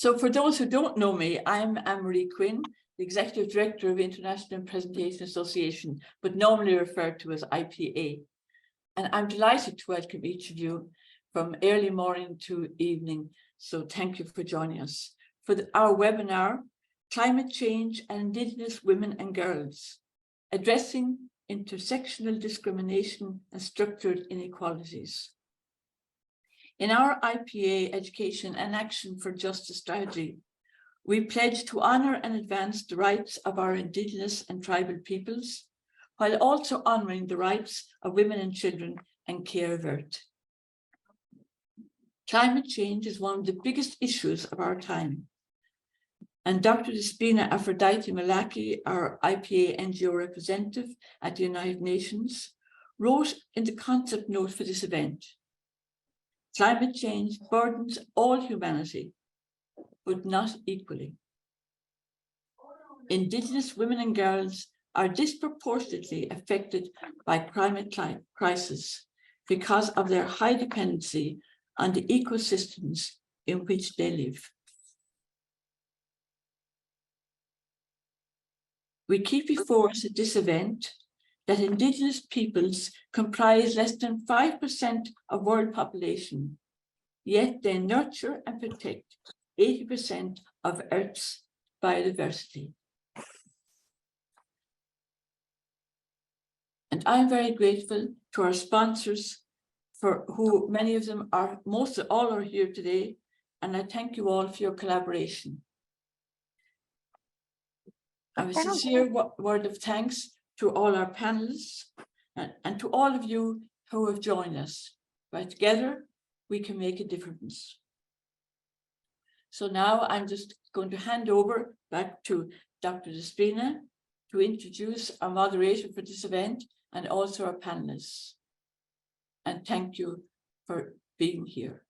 So for those who don't know me, I'm Anne-Marie Quinn, the Executive Director of International Presentation Association, but normally referred to as IPA. And I'm delighted to welcome each of you from early morning to evening. So thank you for joining us for our webinar, Climate Change and Indigenous Women and Girls, Addressing Intersectional Discrimination and Structured Inequalities. In our IPA Education and Action for Justice strategy, we pledge to honour and advance the rights of our Indigenous and tribal peoples, while also honouring the rights of women and children and care of Earth. Climate change is one of the biggest issues of our time. And Dr. Despina Aphrodite Malaki, our IPA NGO representative at the United Nations, wrote in the concept note for this event, climate change burdens all humanity, but not equally. Indigenous women and girls are disproportionately affected by climate crisis because of their high dependency on the ecosystems in which they live. We keep before us at this event that Indigenous peoples comprise less than 5% of world population, yet they nurture and protect 80% of Earth's biodiversity. And I'm very grateful to our sponsors, for who many of them are, most of all are here today, and I thank you all for your collaboration. A sincere word of thanks to all our panelists and to all of you who have joined us. Right, together, we can make a difference. So now I'm just going to hand over back to Dr. Despina to introduce our moderator for this event and also our panelists. And thank you for being here.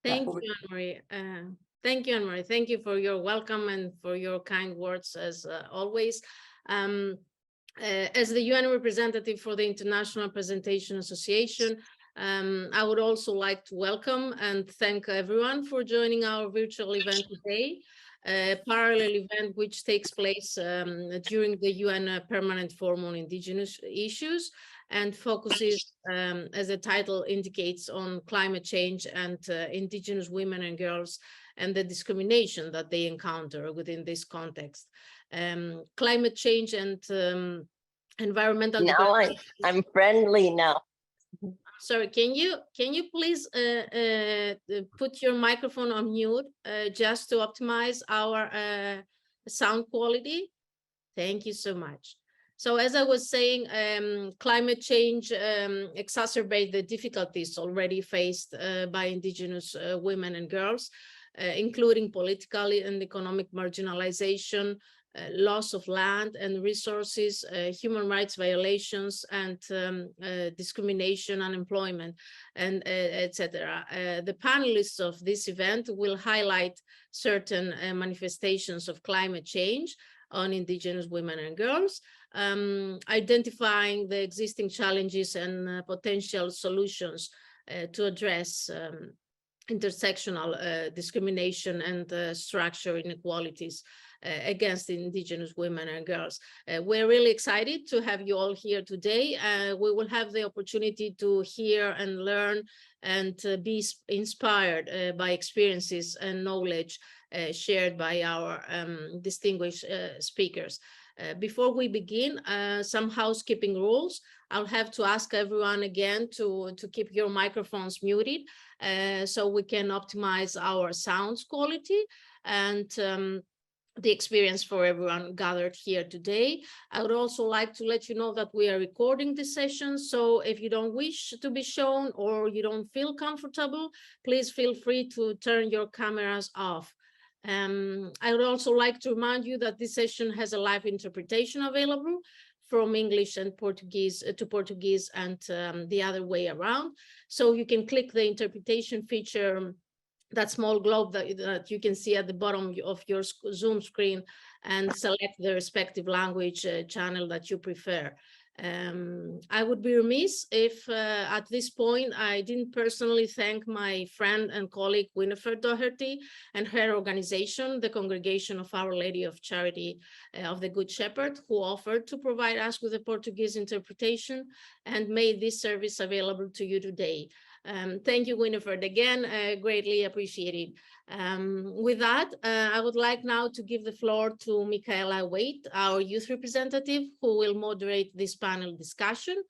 Thank you, Anne-Marie. Thank you, Anne-Marie. Thank you for your welcome and for your kind words as always. As the UN representative for the International Presentation Association, I would also like to welcome and thank everyone for joining our virtual event today, a parallel event which takes place during the UN Permanent Forum on Indigenous Issues and focuses, as the title indicates, on climate change and Indigenous women and girls and the discrimination that they encounter within this context. Climate change and environmental development. I'm friendly now. Sorry, can you please put your microphone on mute just to optimize our sound quality? Thank you so much. So as I was saying, climate change exacerbates the difficulties already faced by Indigenous women and girls, including political and economic marginalization, loss of land and resources, human rights violations, and discrimination, unemployment, and etc. The panelists of this event will highlight certain manifestations of climate change on Indigenous women and girls, identifying the existing challenges and potential solutions to address intersectional discrimination and structural inequalities against Indigenous women and girls. We're really excited to have you all here today. We will have the opportunity to hear and learn and be inspired by experiences and knowledge shared by our distinguished speakers. Before we begin, some housekeeping rules. I'll have to ask everyone again to keep your microphones muted so we can optimize our sound quality and the experience for everyone gathered here today. I would also like to let you know that we are recording this session, so if you don't wish to be shown or you don't feel comfortable, please feel free to turn your cameras off. I would also like to remind you that this session has a live interpretation available from English and Portuguese to Portuguese and the other way around. So you can click the interpretation feature, that small globe that you can see at the bottom of your Zoom screen, and select the respective language channel that you prefer. I would be remiss if at this point I didn't personally thank my friend and colleague Winifred Doherty and her organization, the Congregation of Our Lady of Charity of the Good Shepherd, who offered to provide us with a Portuguese interpretation and made this service available to you today. Thank you, Winifred, again, greatly appreciated. With that, I would like now to give the floor to Michaela Waite, our youth representative, who will moderate this panel discussion.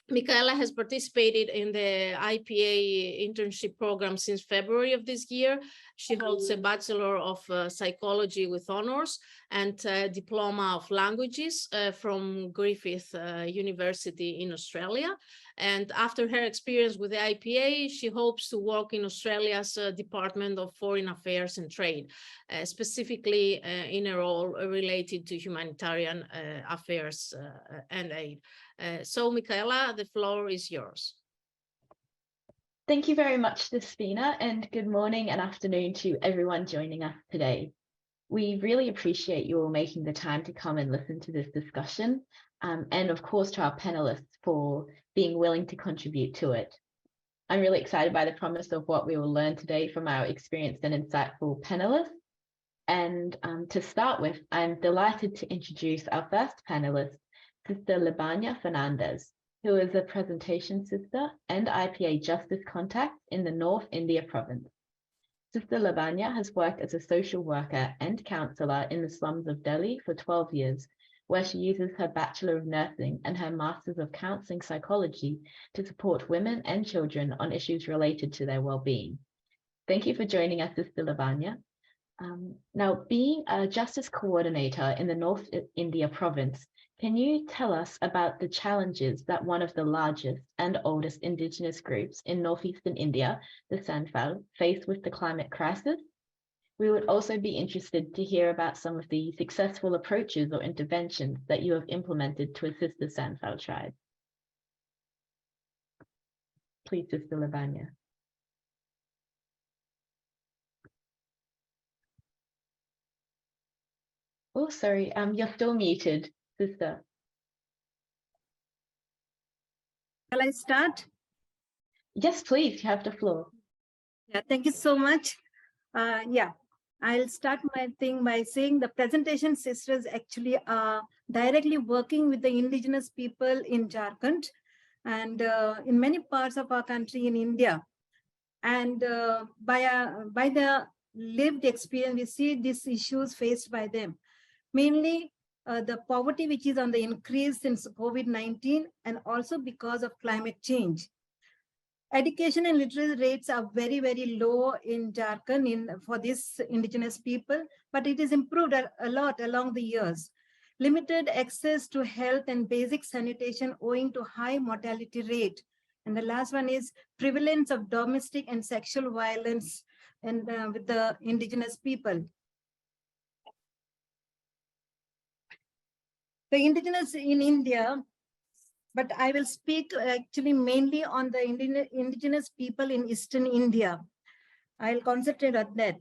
Michaela has participated in the IPA internship program since February of this year. She holds a Bachelor of Psychology with honors and a Diploma of Languages from Griffith University in Australia. And after her experience with the IPA, she hopes to work in Australia's Department of Foreign Affairs and Trade, specifically in a role related to humanitarian affairs and aid. So, Michaela, the floor is yours. Thank you very much, Despina, and good morning and afternoon to everyone joining us today. We really appreciate you all making the time to come and listen to this discussion, and of course to our panelists for being willing to contribute to it. I'm really excited by the promise of what we will learn today from our experienced and insightful panelists. And to start with, I'm delighted to introduce our first panelist, Sister Libania Fernandez, who is a presentation sister and IPA justice contact in the North India province. Sister Libania has worked as a social worker and counsellor in the slums of Delhi for 12 years, where she uses her Bachelor of Nursing and her Masters of Counselling Psychology to support women and children on issues related to their well-being. Thank you for joining us, Sister Libania. Now, being a justice coordinator in the North India province, can you tell us about the challenges that one of the largest and oldest Indigenous groups in northeastern India, the Santhal, face with the climate crisis? We would also be interested to hear about some of the successful approaches or interventions that you have implemented to assist the Santhal tribe. Please, Sister Libania. Oh, sorry, you're still muted, Sister. Shall I start? Yes, please, you have the floor. Yeah, thank you so much. Yeah, I'll start my thing by saying the presentation sisters actually are directly working with the indigenous people in Jharkhand and in many parts of our country in India. And by their lived experience, we see these issues faced by them. Mainly the poverty which is on the increase since COVID-19 and also because of climate change. Education and literacy rates are very, very low in Jharkhand for these indigenous people, but it is improved a lot along the years. Limited access to health and basic sanitation owing to high mortality rate. And the last one is prevalence of domestic and sexual violence and with the indigenous people. The indigenous in India, but I will speak actually mainly on the indigenous people in Eastern India. I'll concentrate on that.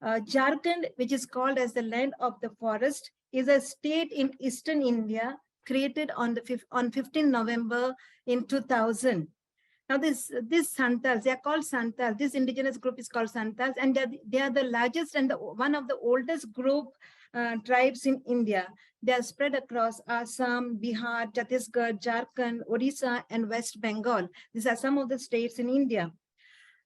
Jharkhand, which is called as the land of the forest, is a state in Eastern India created on 15 November in 2000. Now this Santals, they are called Santals. This indigenous group is called Santals, and they are the largest and one of the oldest group tribes in India. They are spread across Assam, Bihar, Chhattisgarh, Jharkhand, Odisha, and West Bengal. These are some of the states in India.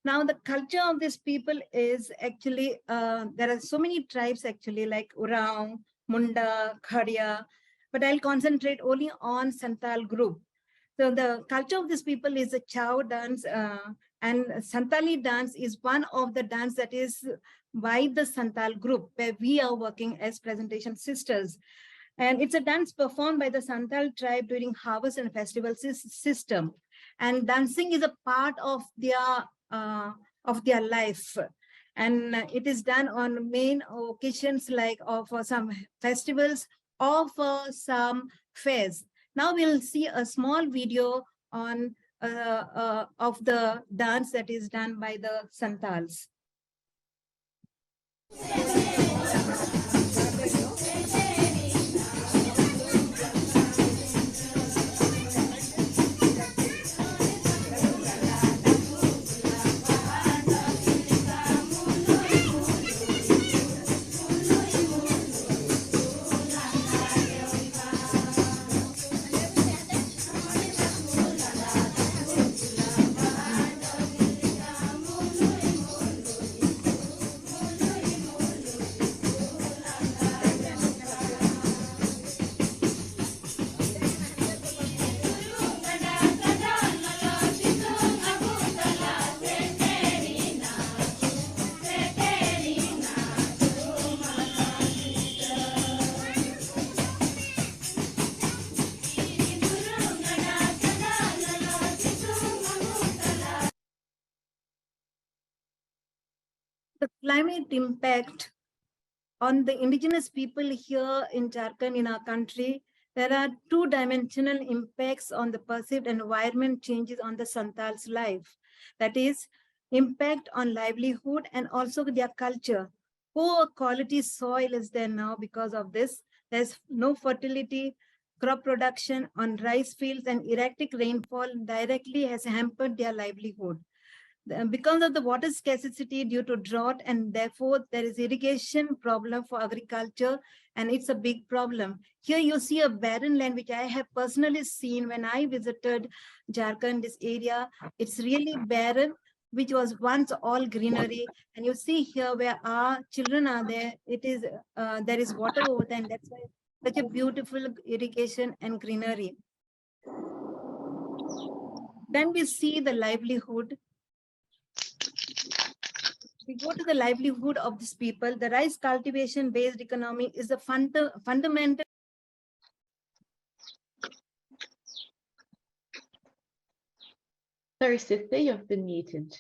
Now, the culture of these people is actually, there are so many tribes actually like Oraon, Munda, Khadia, but I'll concentrate only on Santal group. So the culture of these people is a Chow dance, and Santali dance is one of the dance that is by the Santal group, where we are working as presentation sisters. And it's a dance performed by the Santal tribe during harvest and festival system. And dancing is a part of their life. And it is done on main occasions like for some festivals or for some fairs. Now we'll see a small video on of the dance that is done by the Santals. The climate impact on the indigenous people here in Jharkhand, in our country, there are two-dimensional impacts on the perceived environment changes on the Santal's life. That is, impact on livelihood and also their culture. Poor quality soil is there now because of this. There's no fertility, crop production on rice fields, and erratic rainfall directly has hampered their livelihood. Because of the water scarcity due to drought, and therefore there is irrigation problem for agriculture, and it's a big problem. Here you see a barren land, which I have personally seen when I visited Jharkhand, this area. It's really barren, which was once all greenery. And you see here where our children are there, it is there is water over there, and that's why such a beautiful irrigation and greenery. Then we see the livelihood. We go to the livelihood of these people. The rice cultivation based economy is the fundamental. Sorry, sister, you've been muted.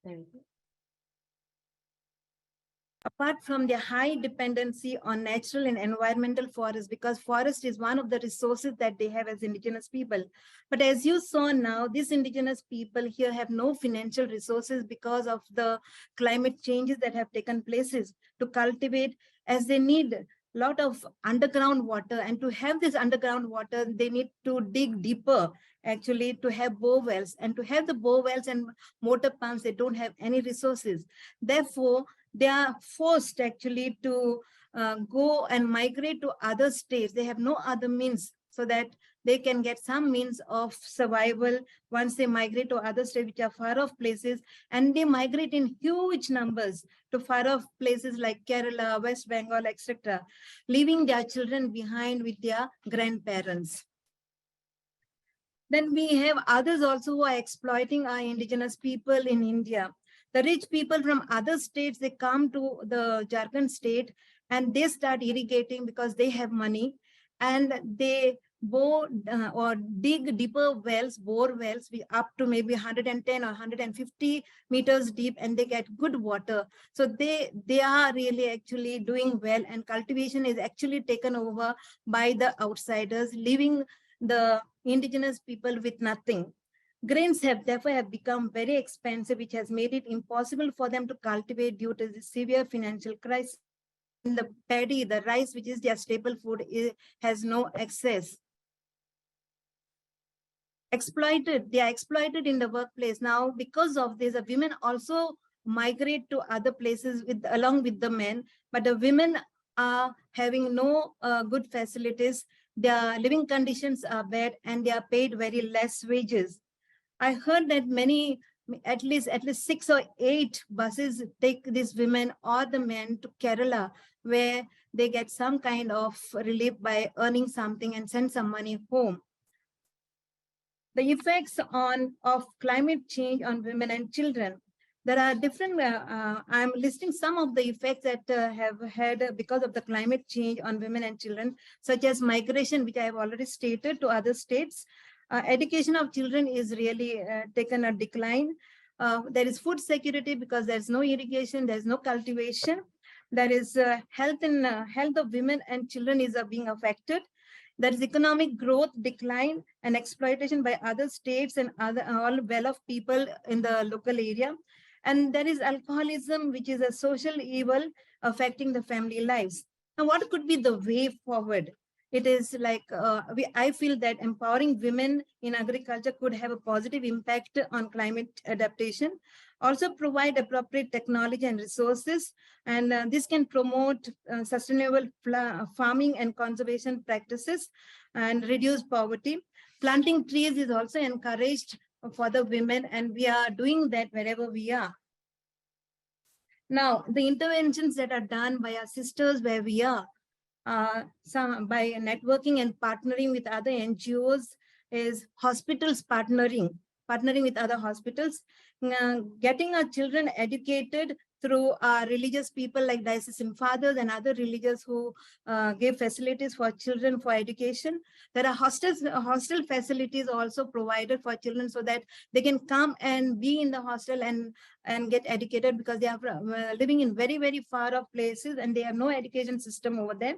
There we go. Apart from their high dependency on natural and environmental forests, because forest is one of the resources that they have as indigenous people. But as you saw now, these indigenous people here have no financial resources because of the climate changes that have taken places to cultivate, as they need a lot of underground water. And to have this underground water, they need to dig deeper, actually, to have bore wells. And to have the bore wells and motor pumps, they don't have any resources. Therefore, they are forced actually to go and migrate to other states. They have no other means, so that they can get some means of survival once they migrate to other states, which are far off places. And they migrate in huge numbers to far off places like Kerala, West Bengal, etc., leaving their children behind with their grandparents. Then we have others also who are exploiting our indigenous people in India. The rich people from other states, they come to the Jharkhand state and they start irrigating because they have money, and they bore or dig deeper wells, bore wells up to maybe 110 or 150 meters deep, and they get good water. So they are really actually doing well, and cultivation is actually taken over by the outsiders, leaving the indigenous people with nothing. Grains have therefore become very expensive, which has made it impossible for them to cultivate due to the severe financial crisis. And the paddy, the rice, which is their staple food, has no access. They are exploited in the workplace. Now, because of this, the women also migrate to other places along with the men, but the women are having no good facilities. Their living conditions are bad, and they are paid very less wages. I heard that at least 6 or 8 buses take these women or the men to Kerala, where they get some kind of relief by earning something and send some money home. The effects of climate change on women and children. There are different, I'm listing some of the effects that have had because of the climate change on women and children, such as migration, which I have already stated, to other states. Education of children is really taken a decline. There is food security because there's no irrigation, there's no cultivation. There is health of women and children is being affected. There is economic growth decline and exploitation by other states and all well-off people in the local area. And there is alcoholism, which is a social evil affecting the family lives. Now, what could be the way forward? It is like, I feel that empowering women in agriculture could have a positive impact on climate adaptation, also provide appropriate technology and resources, and this can promote sustainable farming and conservation practices and reduce poverty. Planting trees is also encouraged for the women, and we are doing that wherever we are. Now, the interventions that are done by our sisters where we are, by networking and partnering with other NGOs, is hospitals partnering with other hospitals, getting our children educated through religious people like diocesan fathers and other religious who give facilities for children for education. There are hostel facilities also provided for children so that they can come and be in the hostel and get educated, because they are living in very, very far off places and they have no education system over there.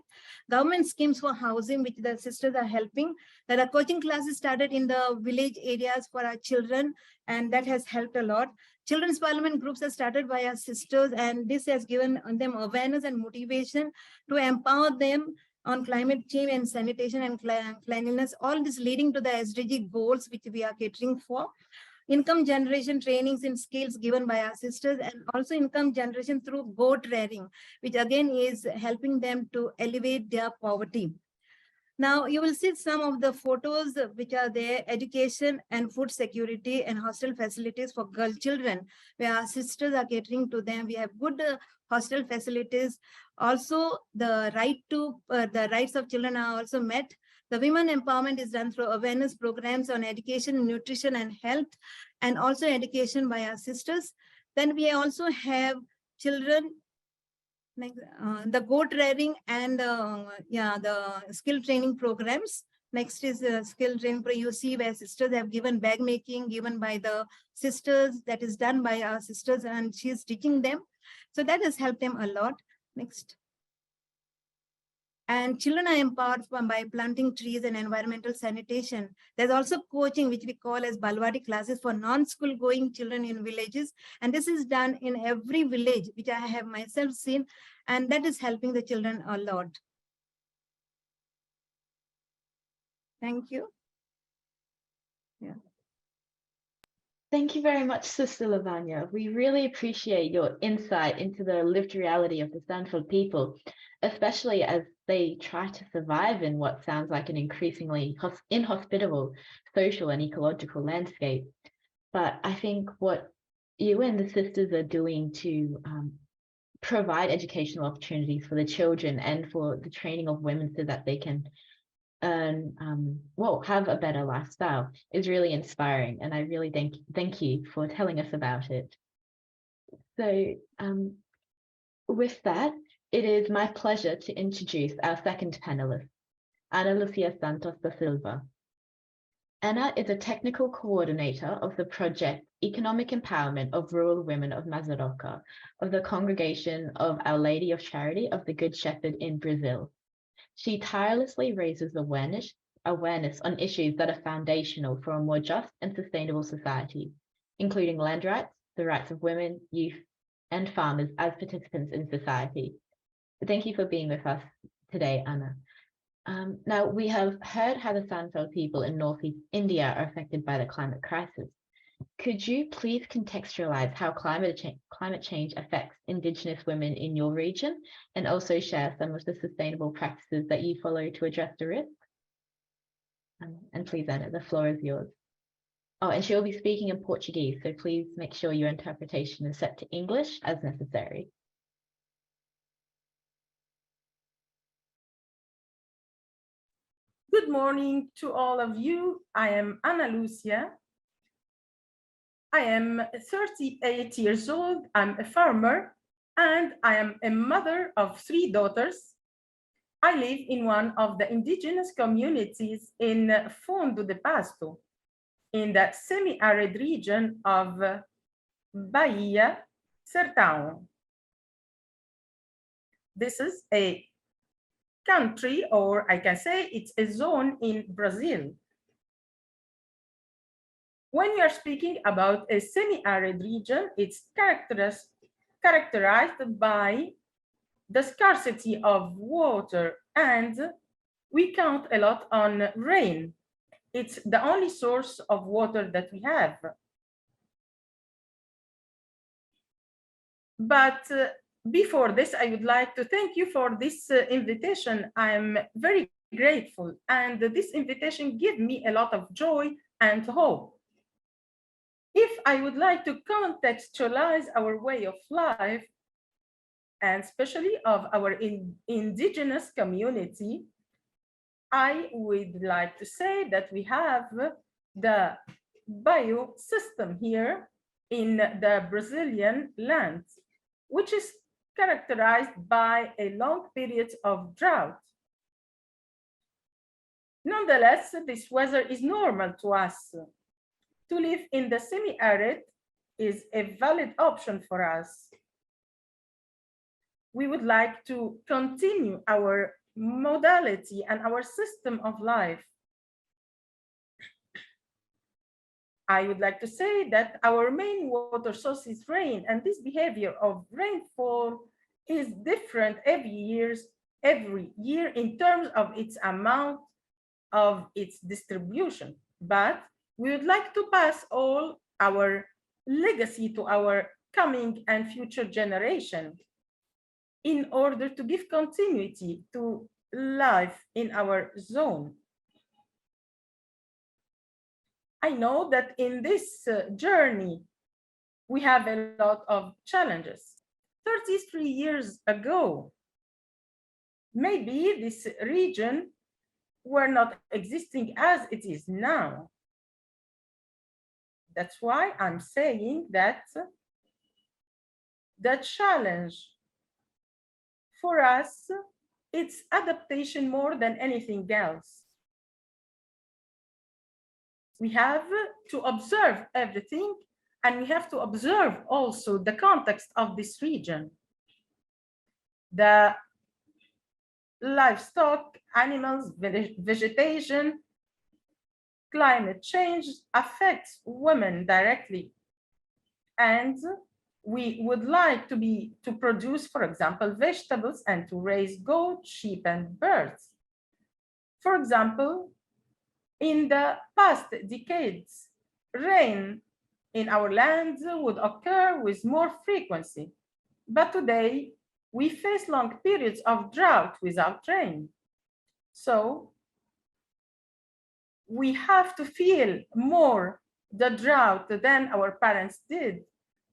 Government schemes for housing, which the sisters are helping. There are coaching classes started in the village areas for our children, and that has helped a lot. Children's parliament groups are started by our sisters, and this has given them awareness and motivation to empower them on climate change and sanitation and cleanliness, all this leading to the SDG goals, which we are catering for. Income generation trainings and skills given by our sisters, and also income generation through goat rearing, which again is helping them to elevate their poverty. Now you will see some of the photos which are there: education and food security and hostel facilities for girl children, where our sisters are catering to them. We have good hostel facilities. Also, the rights of children are also met. The women empowerment is done through awareness programs on education, nutrition, and health, and also education by our sisters. Then we also have children, the goat rearing and the skill training programs. Next is the skill training for you see where sisters have given bag making, given by the sisters, that is done by our sisters, and she's teaching them. So that has helped them a lot. Next. And children are empowered by planting trees and environmental sanitation. There's also coaching, which we call as Balwadi classes for non-school going children in villages. And this is done in every village, which I have myself seen. And that is helping the children a lot. Thank you. Yeah. Thank you very much, Sister Lavanya. We really appreciate your insight into the lived reality of the Sanford people, especially as they try to survive in what sounds like an increasingly inhospitable social and ecological landscape. But I think what you and the sisters are doing to provide educational opportunities for the children and for the training of women so that they can have a better lifestyle is really inspiring, and I really thank you for telling us about it. So with that, it is my pleasure to introduce our second panelist, Ana Lucia Santos da Silva. Ana is a technical coordinator of the project Economic Empowerment of Rural Women of Mazaroca of the Congregation of Our Lady of Charity of the Good Shepherd in Brazil. She tirelessly raises awareness on issues that are foundational for a more just and sustainable society, including land rights, the rights of women, youth, and farmers as participants in society. Thank you for being with us today, Ana. Now, we have heard how the Sanford people in Northeast India are affected by the climate crisis. Could you please contextualize how climate change affects Indigenous women in your region, and also share some of the sustainable practices that you follow to address the risk? And please, Ana, the floor is yours. Oh, and she'll be speaking in Portuguese, so please make sure your interpretation is set to English as necessary. Good morning to all of you. I am Ana Lucia. I am 38 years old. I'm a farmer, and I am a mother of 3 daughters. I live in one of the indigenous communities in Fundo de Pasto, in the semi-arid region of Bahia, Sertão. This is a country, or I can say it's a zone in Brazil. When we are speaking about a semi-arid region, it's characterized by the scarcity of water, and we count a lot on rain. It's the only source of water that we have. But before this, I would like to thank you for this invitation. I'm very grateful, and this invitation gives me a lot of joy and hope. If I would like to contextualize our way of life, and especially of our indigenous community, I would like to say that we have the biosystem here in the Brazilian land. which is characterized by a long period of drought. Nonetheless, this weather is normal to us. To live in the semi-arid is a valid option for us. We would like to continue our modality and our system of life. I would like to say that our main water source is rain, and this behavior of rainfall is different every year in terms of its amount, of its distribution. But we would like to pass all our legacy to our coming and future generation in order to give continuity to life in our zone. I know that in this journey, we have a lot of challenges. 33 years ago, maybe this region were not existing as it is now. That's why I'm saying that the challenge for us, it's adaptation more than anything else. We have to observe everything, and we have to observe also the context of this region. The livestock, animals, vegetation, climate change affects women directly. And we would like to produce, for example, vegetables and to raise goats, sheep, and birds. For example, in the past decades, rain in our lands would occur with more frequency. But today, we face long periods of drought without rain. So we have to feel more the drought than our parents did.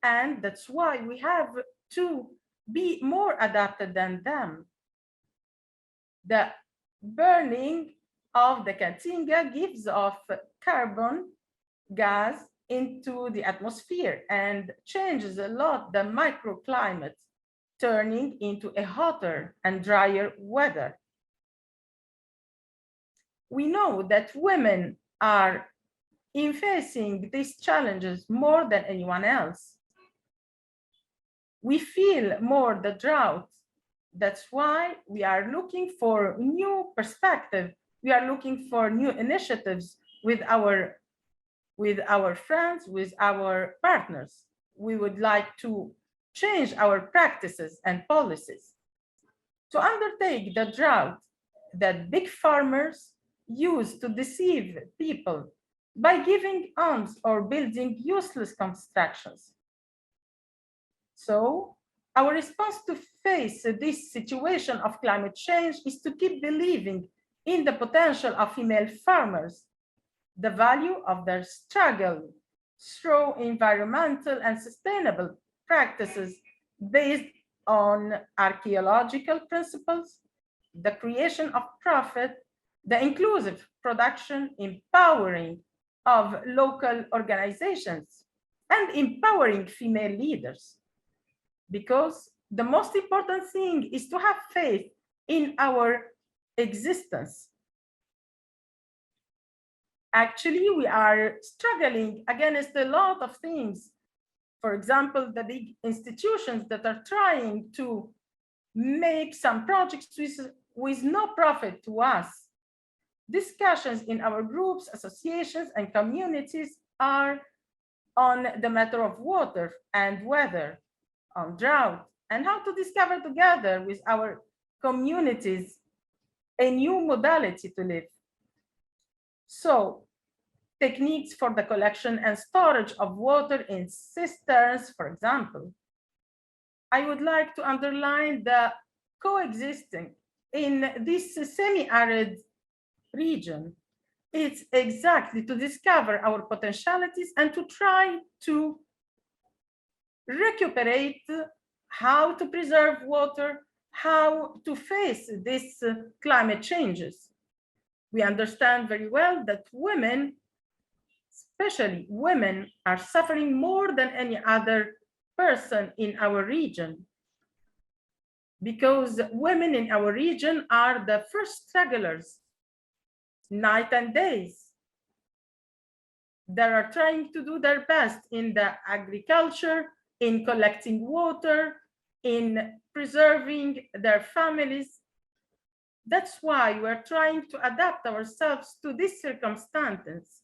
And that's why we have to be more adapted than them. The burning of the Caatinga gives off carbon gas into the atmosphere and changes a lot the microclimate, turning into a hotter and drier weather. We know that women are facing these challenges more than anyone else. We feel more the drought. That's why we are looking for new perspective. We are looking for new initiatives with our friends, with our partners. We would like to change our practices and policies to undertake the drought that big farmers use to deceive people by giving alms or building useless constructions. So our response to face this situation of climate change is to keep believing in the potential of female farmers, the value of their struggle through environmental and sustainable practices based on archaeological principles, the creation of profit, the inclusive production, empowering of local organizations, and empowering female leaders. Because the most important thing is to have faith in our existence. Actually, we are struggling against a lot of things. For example, the big institutions that are trying to make some projects with no profit to us. Discussions in our groups, associations, and communities are on the matter of water and weather, on drought, and how to discover together with our communities a new modality to live. So, techniques for the collection and storage of water in cisterns, for example. I would like to underline the coexisting in this semi-arid region. It's exactly to discover our potentialities and to try to recuperate how to preserve water, how to face these climate changes. We understand very well that women, especially women, are suffering more than any other person in our region, because women in our region are the first strugglers, night and days. They are trying to do their best in the agriculture, in collecting water, in preserving their families. That's why we're trying to adapt ourselves to these circumstances.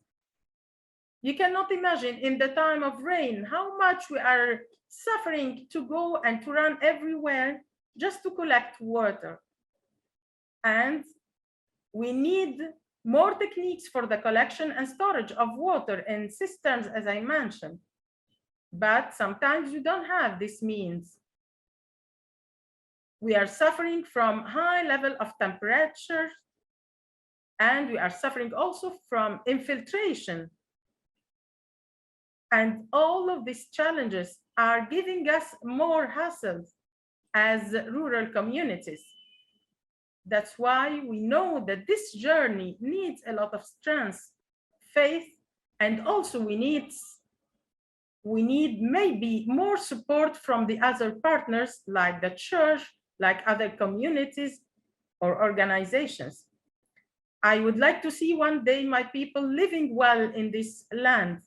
You cannot imagine in the time of rain how much we are suffering to go and to run everywhere just to collect water. And we need more techniques for the collection and storage of water in cisterns, as I mentioned. But sometimes you don't have this means. We are suffering from high level of temperature, and we are suffering also from infiltration. And all of these challenges are giving us more hassles as rural communities. That's why we know that this journey needs a lot of strength, faith, and also we need maybe more support from the other partners like the church, like other communities or organizations. I would like to see one day my people living well in this land.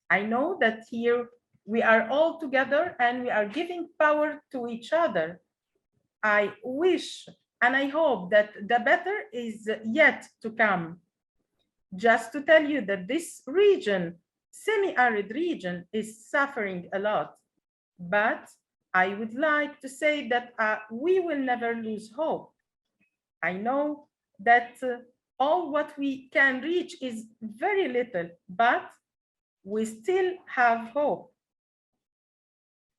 I know that here we are all together and we are giving power to each other. I wish and I hope that the better is yet to come. Just to tell you that this region, semi-arid region, is suffering a lot. But I would like to say that we will never lose hope. I know that all what we can reach is very little, but we still have hope.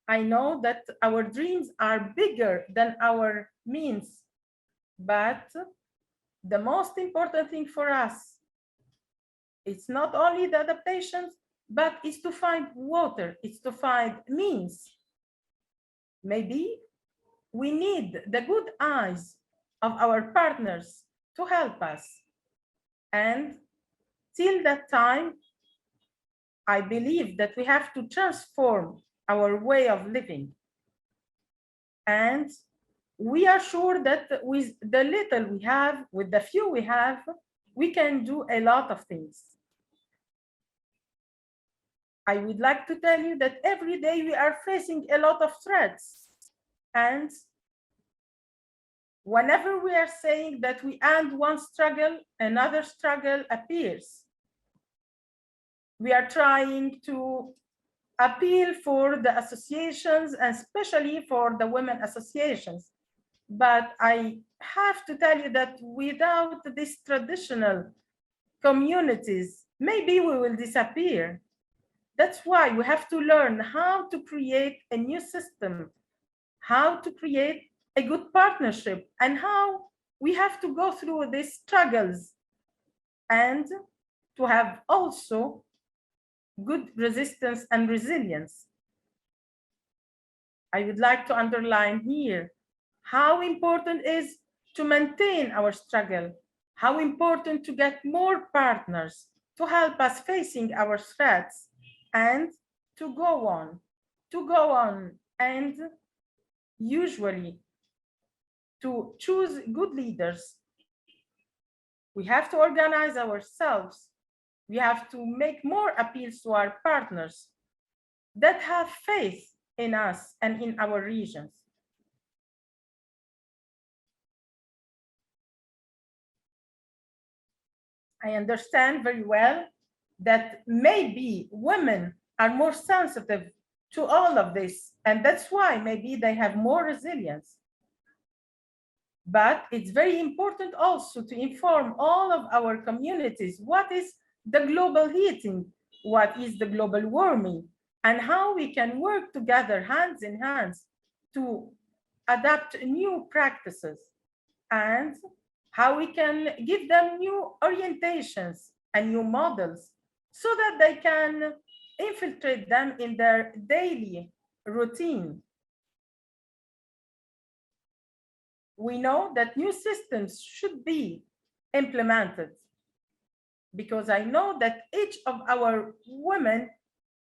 I know that our dreams are bigger than our means, but the most important thing for us, it's not only the adaptations, but it's to find water, it's to find means. Maybe we need the good eyes of our partners to help us. And till that time, I believe that we have to transform our way of living. And we are sure that with the little we have, with the few we have, we can do a lot of things. I would like to tell you that every day we are facing a lot of threats. And whenever we are saying that we end one struggle, another struggle appears. We are trying to appeal for the associations, and especially for the women associations. But I have to tell you that without these traditional communities, maybe we will disappear. That's why we have to learn how to create a new system, how to create a good partnership, and how we have to go through these struggles and to have also good resistance and resilience. I would like to underline here how important it is to maintain our struggle, how important to get more partners to help us facing our threats and to go on, and usually to choose good leaders. We have to organize ourselves. We have to make more appeals to our partners that have faith in us and in our regions. I understand very well that maybe women are more sensitive to all of this, and that's why maybe they have more resilience. But it's very important also to inform all of our communities what is the global heating, what is the global warming, and how we can work together hands in hands to adapt new practices, and how we can give them new orientations and new models so that they can infiltrate them in their daily routine. We know that new systems should be implemented, because I know that each of our women,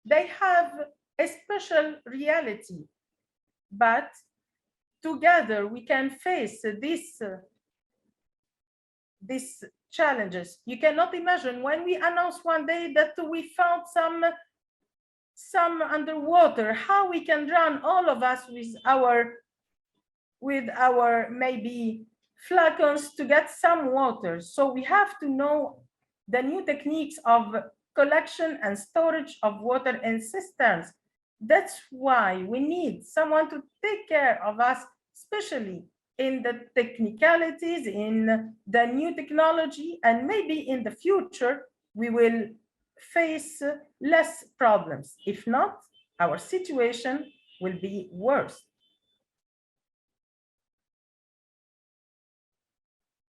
they have a special reality, but together we can face these challenges. You cannot imagine when we announced one day that we found some underwater, how we can run all of us with our maybe flacons to get some water. So we have to know the new techniques of collection and storage of water in cisterns. That's why we need someone to take care of us, especially in the technicalities, in the new technology, and maybe in the future, we will face less problems. If not, our situation will be worse.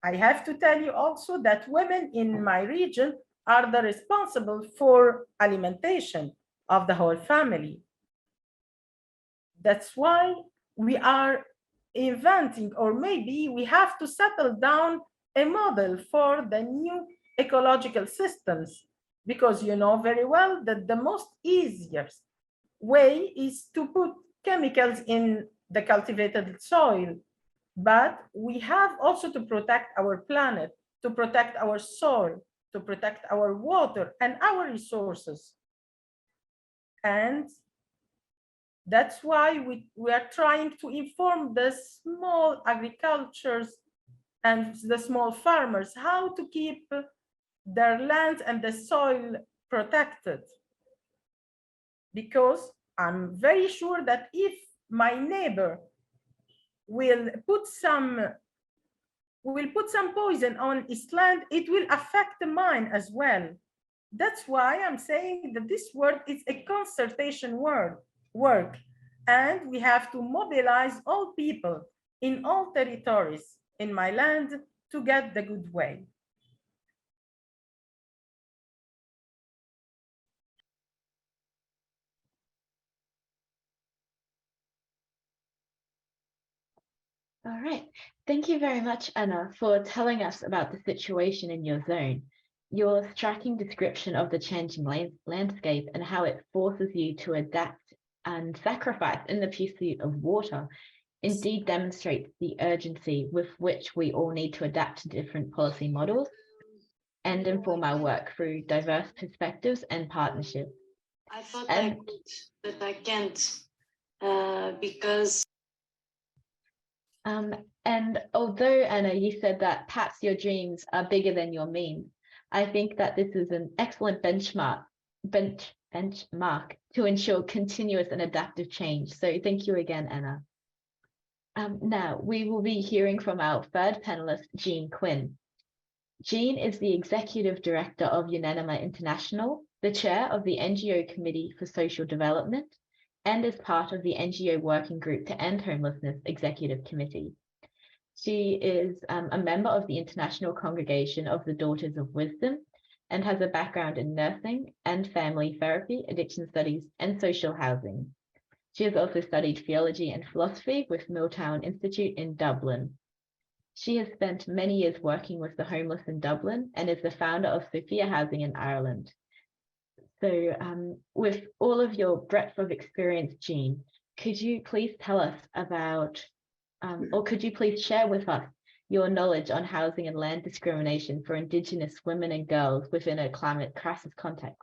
I have to tell you also that women in my region are the responsible for alimentation of the whole family. That's why we are inventing, or maybe we have to settle down a model for the new ecological systems, because you know very well that the most easiest way is to put chemicals in the cultivated soil. But we have also to protect our planet, to protect our soil, to protect our water and our resources. And that's why we are trying to inform the small agricultures and the small farmers how to keep their land and the soil protected. Because I'm very sure that if my neighbor will put some poison on his land, it will affect mine as well. That's why I'm saying that this work is a consultation work, and we have to mobilize all people in all territories in my land to get the good way. All right. Thank you very much, Anna, for telling us about the situation in your zone. Your striking description of the changing landscape and how it forces you to adapt and sacrifice in the pursuit of water indeed demonstrates the urgency with which we all need to adapt to different policy models and inform our work through diverse perspectives and partnerships. I thought I could, but I can't because. And although, Anna, you said that perhaps your dreams are bigger than your means, I think that this is an excellent benchmark to ensure continuous and adaptive change. So thank you again, Anna. Now, we will be hearing from our third panelist, Jean Quinn. Jean is the Executive Director of Unanima International, the Chair of the NGO Committee for Social Development, and is part of the NGO Working Group to End Homelessness Executive Committee. She is a member of the International Congregation of the Daughters of Wisdom and has a background in nursing and family therapy, addiction studies, and social housing. She has also studied theology and philosophy with Milltown Institute in Dublin. She has spent many years working with the homeless in Dublin and is the founder of Sophia Housing in Ireland. So with all of your breadth of experience, Jean, could you please tell us about, or could you please share with us your knowledge on housing and land discrimination for Indigenous women and girls within a climate crisis context?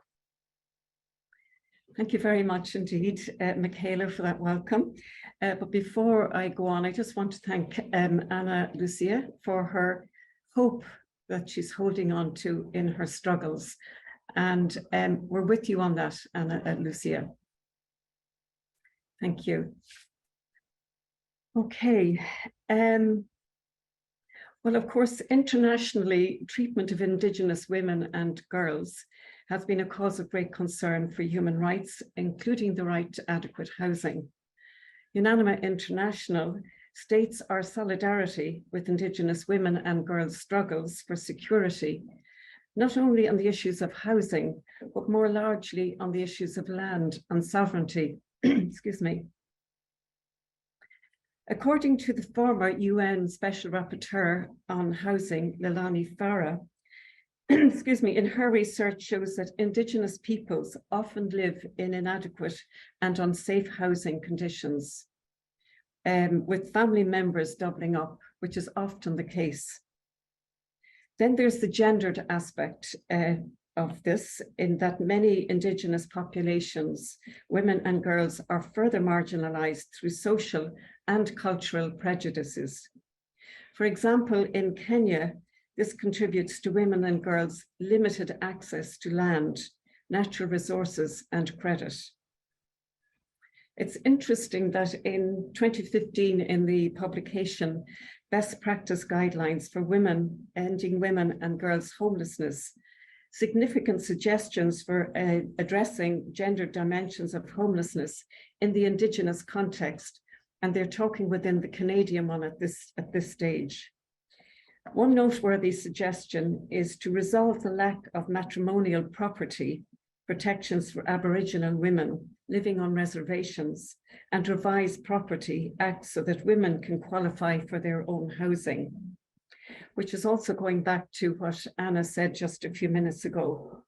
Thank you very much indeed, Michaela, for that welcome. But before I go on, I just want to thank Anna Lucia for her hope that she's holding on to in her struggles. And we're with you on that, Anna Lucia. Thank you. Okay. Well, of course, internationally, treatment of Indigenous women and girls has been a cause of great concern for human rights, including the right to adequate housing. Unanima International states our solidarity with Indigenous women and girls' struggles for security, not only on the issues of housing, but more largely on the issues of land and sovereignty. Excuse me. According to the former UN Special Rapporteur on Housing, Leilani Farah, excuse me, in her research shows that Indigenous peoples often live in inadequate and unsafe housing conditions, with family members doubling up, which is often the case. Then there's the gendered aspect of this, in that many Indigenous populations, women and girls, are further marginalized through social and cultural prejudices. For example, in Kenya, this contributes to women and girls' limited access to land, natural resources, and credit. It's interesting that in 2015, in the publication Best Practice Guidelines for Women, Ending Women and Girls' Homelessness, significant suggestions for addressing gender dimensions of homelessness in the Indigenous context, and they're talking within the Canadian one at this stage. One noteworthy suggestion is to resolve the lack of matrimonial property protections for Aboriginal women living on reservations and revise Property Act so that women can qualify for their own housing, which is also going back to what Anna said just a few minutes ago.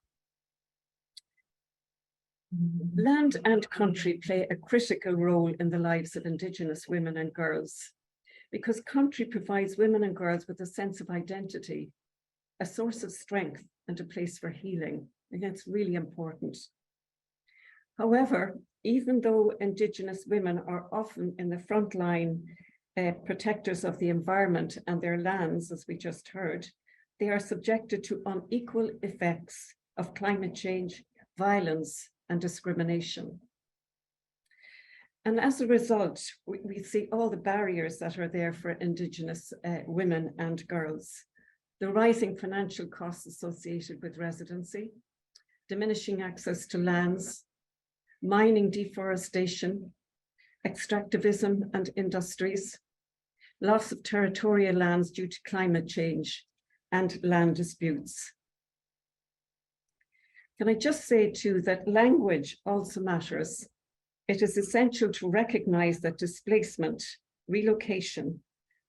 Land and country play a critical role in the lives of Indigenous women and girls, because country provides women and girls with a sense of identity, a source of strength, and a place for healing. And that's really important. However, even though Indigenous women are often in the front line protectors of the environment and their lands, as we just heard, they are subjected to unequal effects of climate change, violence, and discrimination. And as a result, we see all the barriers that are there for Indigenous women and girls. The rising financial costs associated with residency, diminishing access to lands, mining, deforestation, extractivism and industries, loss of territorial lands due to climate change, and land disputes. Can I just say too that language also matters. It is essential to recognize that displacement, relocation,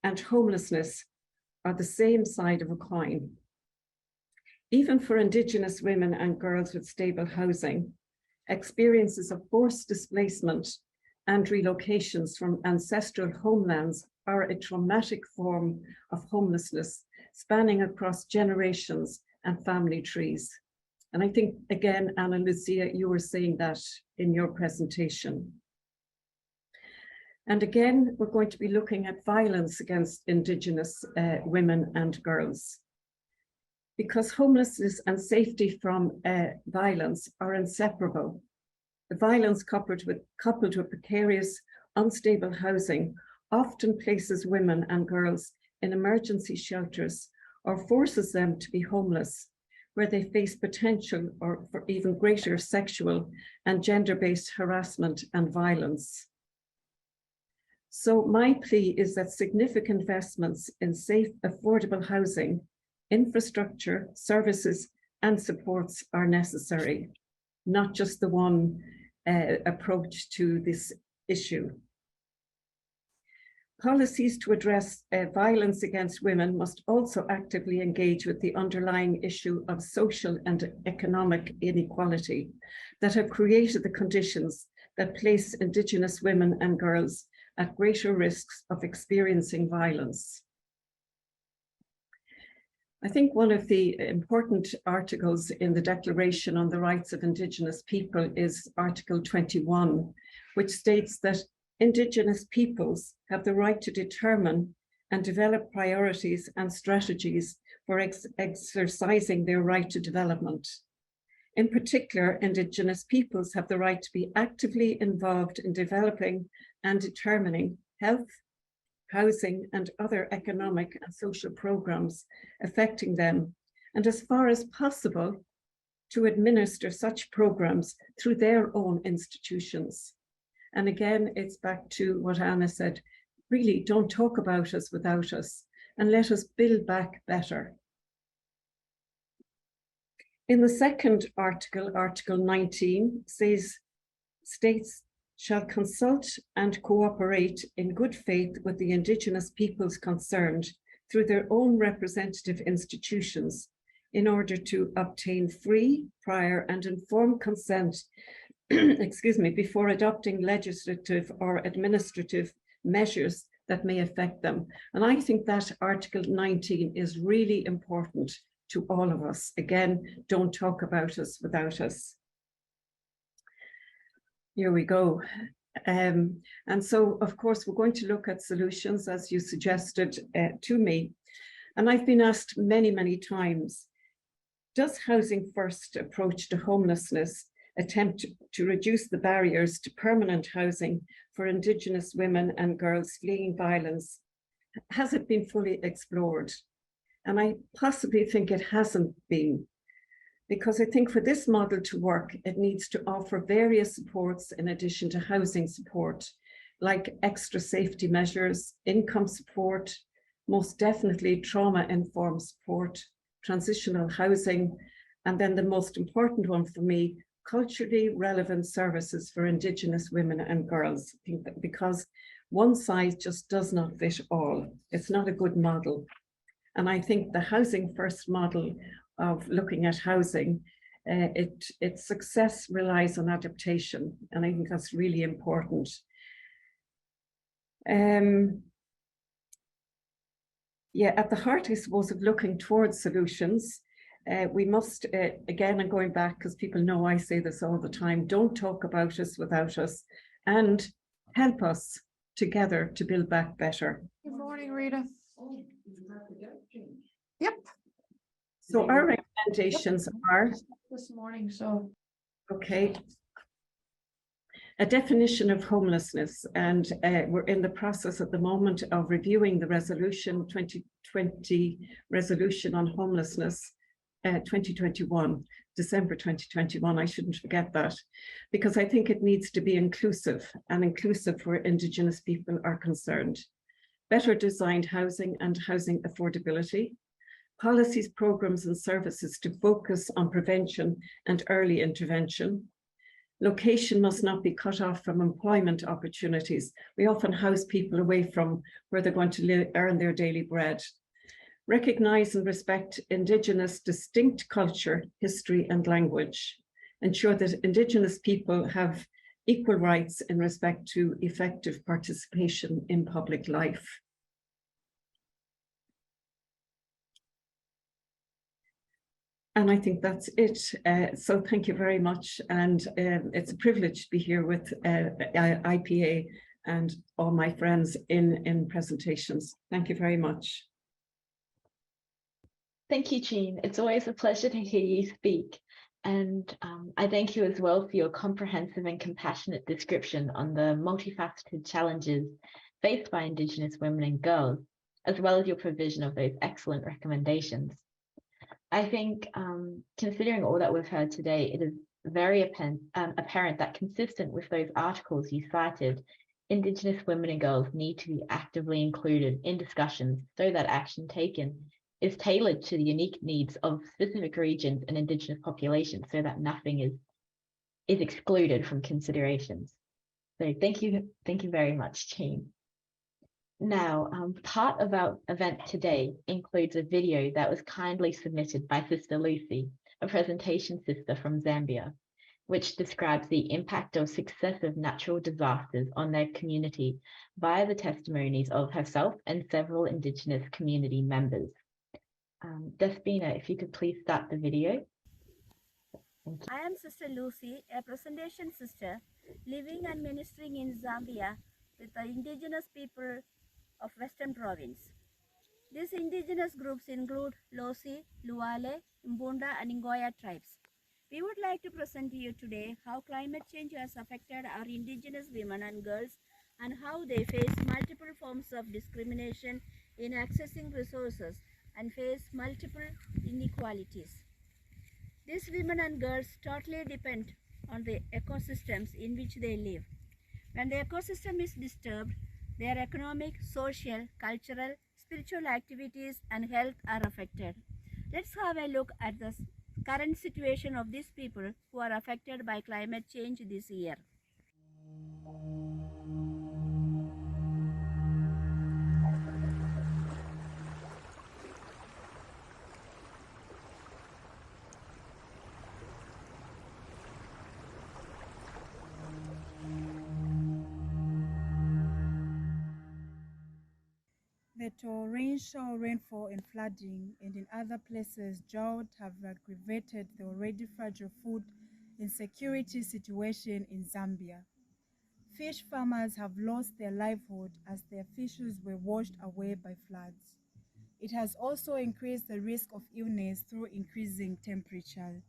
and homelessness are the same side of a coin. Even for Indigenous women and girls with stable housing, experiences of forced displacement and relocations from ancestral homelands are a traumatic form of homelessness spanning across generations and family trees. And I think, again, Anna Lucia, you were saying that in your presentation. And again, we're going to be looking at violence against Indigenous women and girls, because homelessness and safety from violence are inseparable. The violence coupled with precarious, unstable housing often places women and girls in emergency shelters or forces them to be homeless, where they face potential or for even greater sexual and gender-based harassment and violence. So my plea is that significant investments in safe, affordable housing, infrastructure, services, and supports are necessary, not just the one approach to this issue. Policies to address violence against women must also actively engage with the underlying issue of social and economic inequality that have created the conditions that place Indigenous women and girls at greater risks of experiencing violence. I think one of the important articles in the Declaration on the Rights of Indigenous People is Article 21, which states that Indigenous peoples have the right to determine and develop priorities and strategies for exercising their right to development. In particular, Indigenous peoples have the right to be actively involved in developing and determining health, housing, and other economic and social programs affecting them, and as far as possible, to administer such programs through their own institutions. And again, it's back to what Anna said, really don't talk about us without us, and let us build back better. In the second article, Article 19, states shall consult and cooperate in good faith with the Indigenous peoples concerned through their own representative institutions in order to obtain free, prior and informed consent, excuse me, before adopting legislative or administrative measures that may affect them. And I think that Article 19 is really important to all of us. Again, don't talk about us without us. Here we go. And so, of course, we're going to look at solutions, as you suggested to me. And I've been asked many, many times, does Housing First approach to homelessness attempt to reduce the barriers to permanent housing for Indigenous women and girls fleeing violence? Has it been fully explored? And I possibly think it hasn't been, because I think for this model to work, it needs to offer various supports in addition to housing support, like extra safety measures, income support, most definitely trauma-informed support, transitional housing, and then the most important one for me, culturally relevant services for Indigenous women and girls. I think that because one size just does not fit all. It's not a good model. And I think the Housing First model of looking at housing, its success relies on adaptation. And I think that's really important. Yeah, at the heart, I suppose, of looking towards solutions, we must, again, I'm going back because people know I say this all the time, don't talk about us without us, and help us together to build back better. Good morning, Rita. Yep. So our recommendations are This morning, so. Okay. A definition of homelessness, and we're in the process at the moment of reviewing the resolution 2020 resolution on homelessness, 2021, December 2021. I shouldn't forget that, because I think it needs to be inclusive, and inclusive where Indigenous people are concerned. Better designed housing and housing affordability, policies, programs and services to focus on prevention and early intervention. Location must not be cut off from employment opportunities. We often house people away from where they're going to earn their daily bread. Recognise and respect Indigenous distinct culture, history and language. Ensure that Indigenous people have equal rights in respect to effective participation in public life. And I think that's it. So thank you very much. And it's a privilege to be here with IPA and all my friends in presentations. Thank you very much. Thank you, Jean. It's always a pleasure to hear you speak. And I thank you as well for your comprehensive and compassionate description on the multifaceted challenges faced by Indigenous women and girls, as well as your provision of those excellent recommendations. I think, considering all that we've heard today, it is very apparent that, consistent with those articles you cited, Indigenous women and girls need to be actively included in discussions so that action taken is tailored to the unique needs of specific regions and Indigenous populations, so that nothing is excluded from considerations. So thank you very much, team. Now, part of our event today includes a video that was kindly submitted by Sister Lucy, a presentation sister from Zambia, which describes the impact of successive natural disasters on their community via the testimonies of herself and several Indigenous community members. Despina, if you could please start the video. Thank you. I am Sister Lucy, a presentation sister living and ministering in Zambia with the Indigenous people of Western Province. These Indigenous groups include Losi, Luale, Mbunda and Ngoya tribes. We would like to present to you today how climate change has affected our Indigenous women and girls and how they face multiple forms of discrimination in accessing resources and face multiple inequalities. These women and girls totally depend on the ecosystems in which they live. When the ecosystem is disturbed, their economic, social, cultural, spiritual activities and health are affected. Let's have a look at the current situation of these people who are affected by climate change this year. The torrential rainfall and flooding, and in other places, drought have aggravated the already fragile food insecurity situation in Zambia. Fish farmers have lost their livelihood as their fishes were washed away by floods. It has also increased the risk of illness through increasing temperature.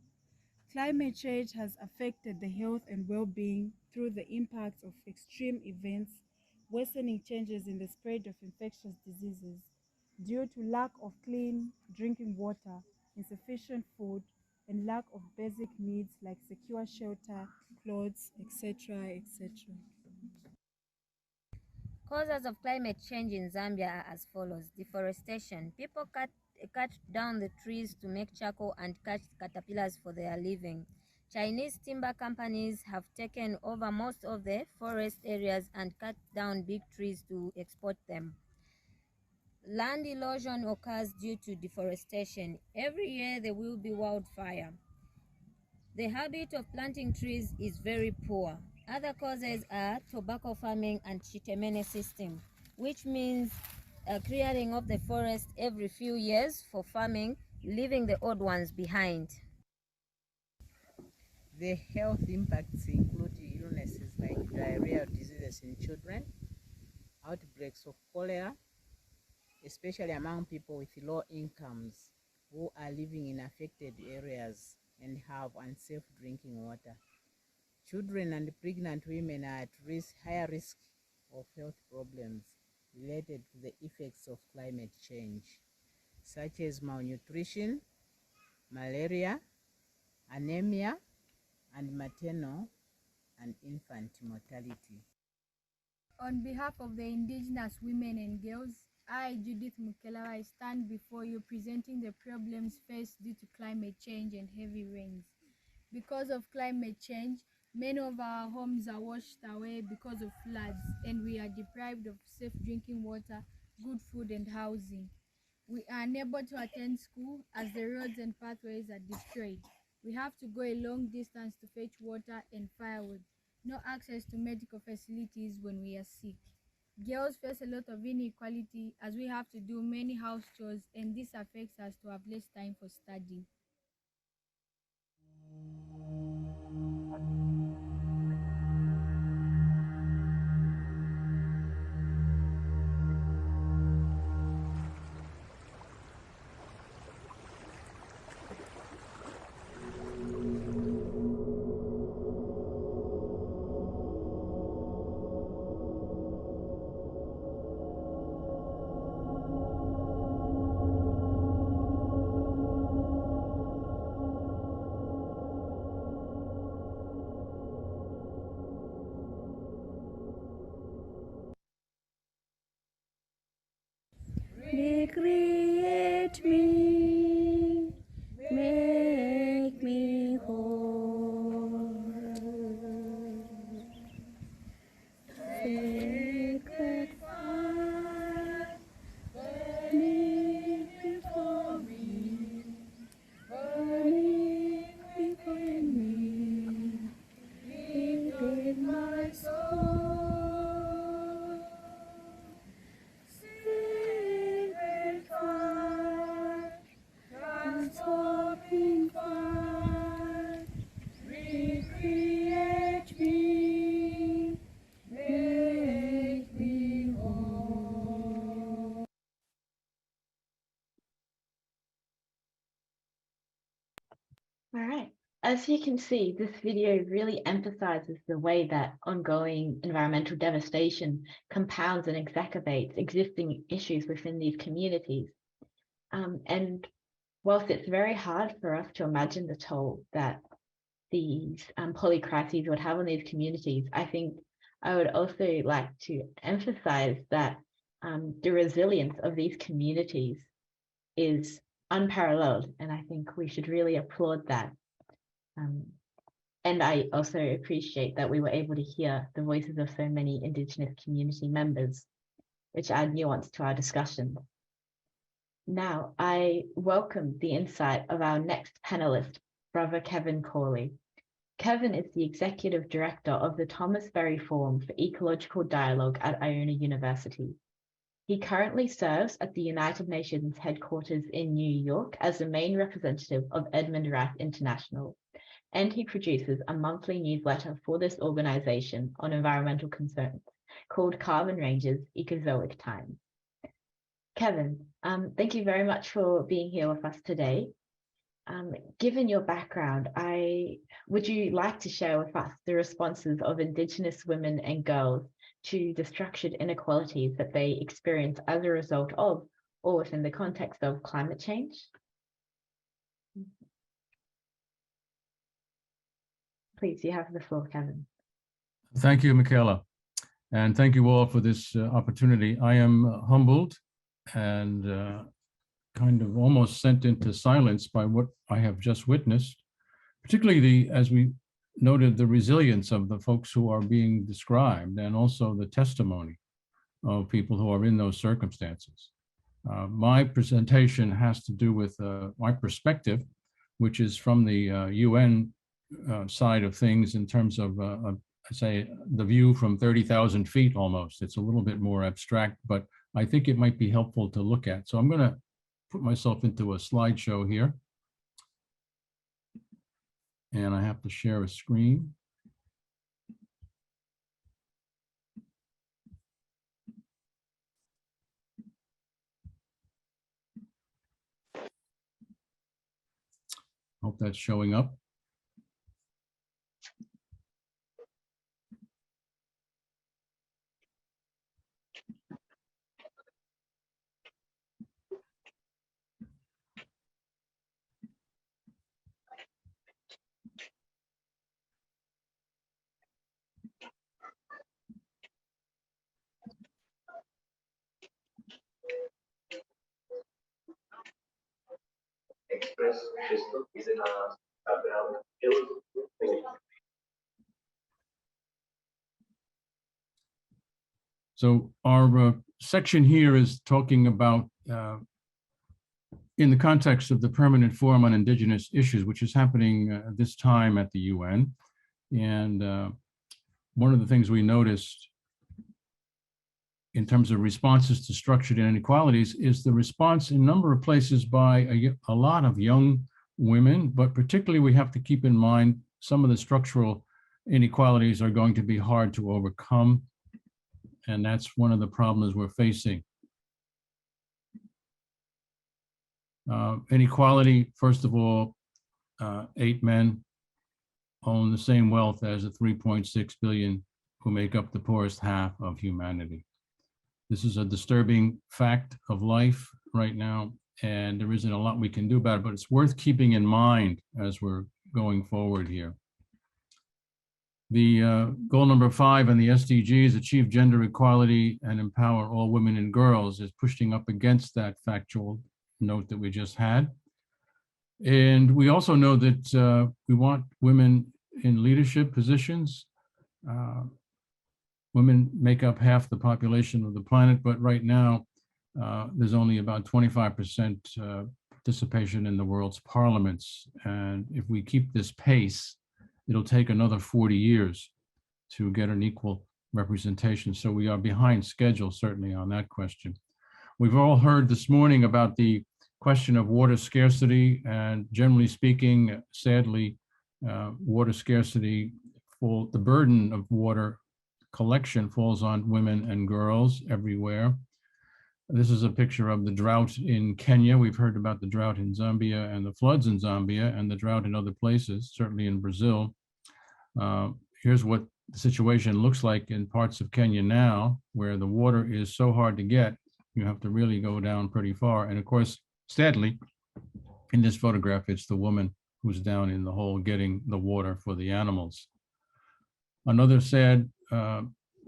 Climate change has affected the health and well-being through the impacts of extreme events, worsening changes in the spread of infectious diseases due to lack of clean drinking water, insufficient food, and lack of basic needs like secure shelter, clothes, etc., etc. Causes of climate change in Zambia are as follows. Deforestation. People cut down the trees to make charcoal and catch caterpillars for their living. Chinese timber companies have taken over most of the forest areas and cut down big trees to export them. Land erosion occurs due to deforestation. Every year there will be wildfire. The habit of planting trees is very poor. Other causes are tobacco farming and chitemene system, which means clearing of the forest every few years for farming, leaving the old ones behind. The health impacts include illnesses like diarrheal diseases in children, outbreaks of cholera, especially among people with low incomes who are living in affected areas and have unsafe drinking water. Children and pregnant women are at higher risk of health problems related to the effects of climate change, such as malnutrition, malaria, anemia, and maternal and infant mortality. On behalf of the Indigenous women and girls, I, Judith Mukelawa, stand before you presenting the problems faced due to climate change and heavy rains. Because of climate change, many of our homes are washed away because of floods, and we are deprived of safe drinking water, good food, and housing. We are unable to attend school as the roads and pathways are destroyed. We have to go a long distance to fetch water and firewood. No access to medical facilities when we are sick. Girls face a lot of inequality as we have to do many house chores, and this affects us to have less time for studying. Recreate me, make me whole. Sacred fire, burning before me, burning within me, within my soul. Sacred fire, transforming fire, recreate me, make me whole. All right. As you can see, this video really emphasizes the way that ongoing environmental devastation compounds and exacerbates existing issues within these communities. And whilst it's very hard for us to imagine the toll that these polycrises would have on these communities, I think I would also like to emphasize that the resilience of these communities is unparalleled, and I think we should really applaud that. And I also appreciate that we were able to hear the voices of so many Indigenous community members, which add nuance to our discussion. Now, I welcome the insight of our next panelist, Brother Kevin Corley. Kevin is the Executive Director of the Thomas Berry Forum for Ecological Dialogue at Iona University. He currently serves at the United Nations headquarters in New York as the main representative of Edmund Rice International, and he produces a monthly newsletter for this organization on environmental concerns called Carbon Range's Ecozoic Times. Kevin, thank you very much for being here with us today. Given your background, would you like to share with us the responses of Indigenous women and girls to the structured inequalities that they experience as a result of or within the context of climate change? Please, you have the floor, Kevin. Thank you, Michaela. And thank you all for this opportunity. I am humbled and kind of almost sent into silence by what I have just witnessed, particularly as we noted, the resilience of the folks who are being described and also the testimony of people who are in those circumstances. My presentation has to do with my perspective, which is from the UN side of things in terms of, I say, the view from 30,000 feet almost. It's a little bit more abstract, but I think it might be helpful to look at. So I'm going to put myself into a slideshow here. And I have to share a screen. Hope that's showing up. So our section here is talking about, in the context of the Permanent Forum on Indigenous Issues, which is happening this time at the UN. And one of the things we noticed in terms of responses to structured inequalities is the response in a number of places by a lot of young women, but particularly we have to keep in mind some of the structural inequalities are going to be hard to overcome. And that's one of the problems we're facing. Inequality, first of all, 8 men own the same wealth as the 3.6 billion who make up the poorest half of humanity. This is a disturbing fact of life right now, and there isn't a lot we can do about it, but it's worth keeping in mind as we're going forward here. The goal number 5 in the SDGs, achieve gender equality and empower all women and girls, is pushing up against that factual note that we just had. And we also know that we want women in leadership positions. Women make up half the population of the planet, but right now there's only about 25% participation in the world's parliaments. And if we keep this pace, it'll take another 40 years to get an equal representation. So we are behind schedule, certainly, on that question. We've all heard this morning about the question of water scarcity, and generally speaking, sadly, water scarcity, the burden of water collection falls on women and girls everywhere. This is a picture of the drought in Kenya. We've heard about the drought in Zambia and the floods in Zambia and the drought in other places, certainly in Brazil. Here's what the situation looks like in parts of Kenya now, where the water is so hard to get, you have to really go down pretty far. And of course, sadly, in this photograph, it's the woman who's down in the hole getting the water for the animals. Another sad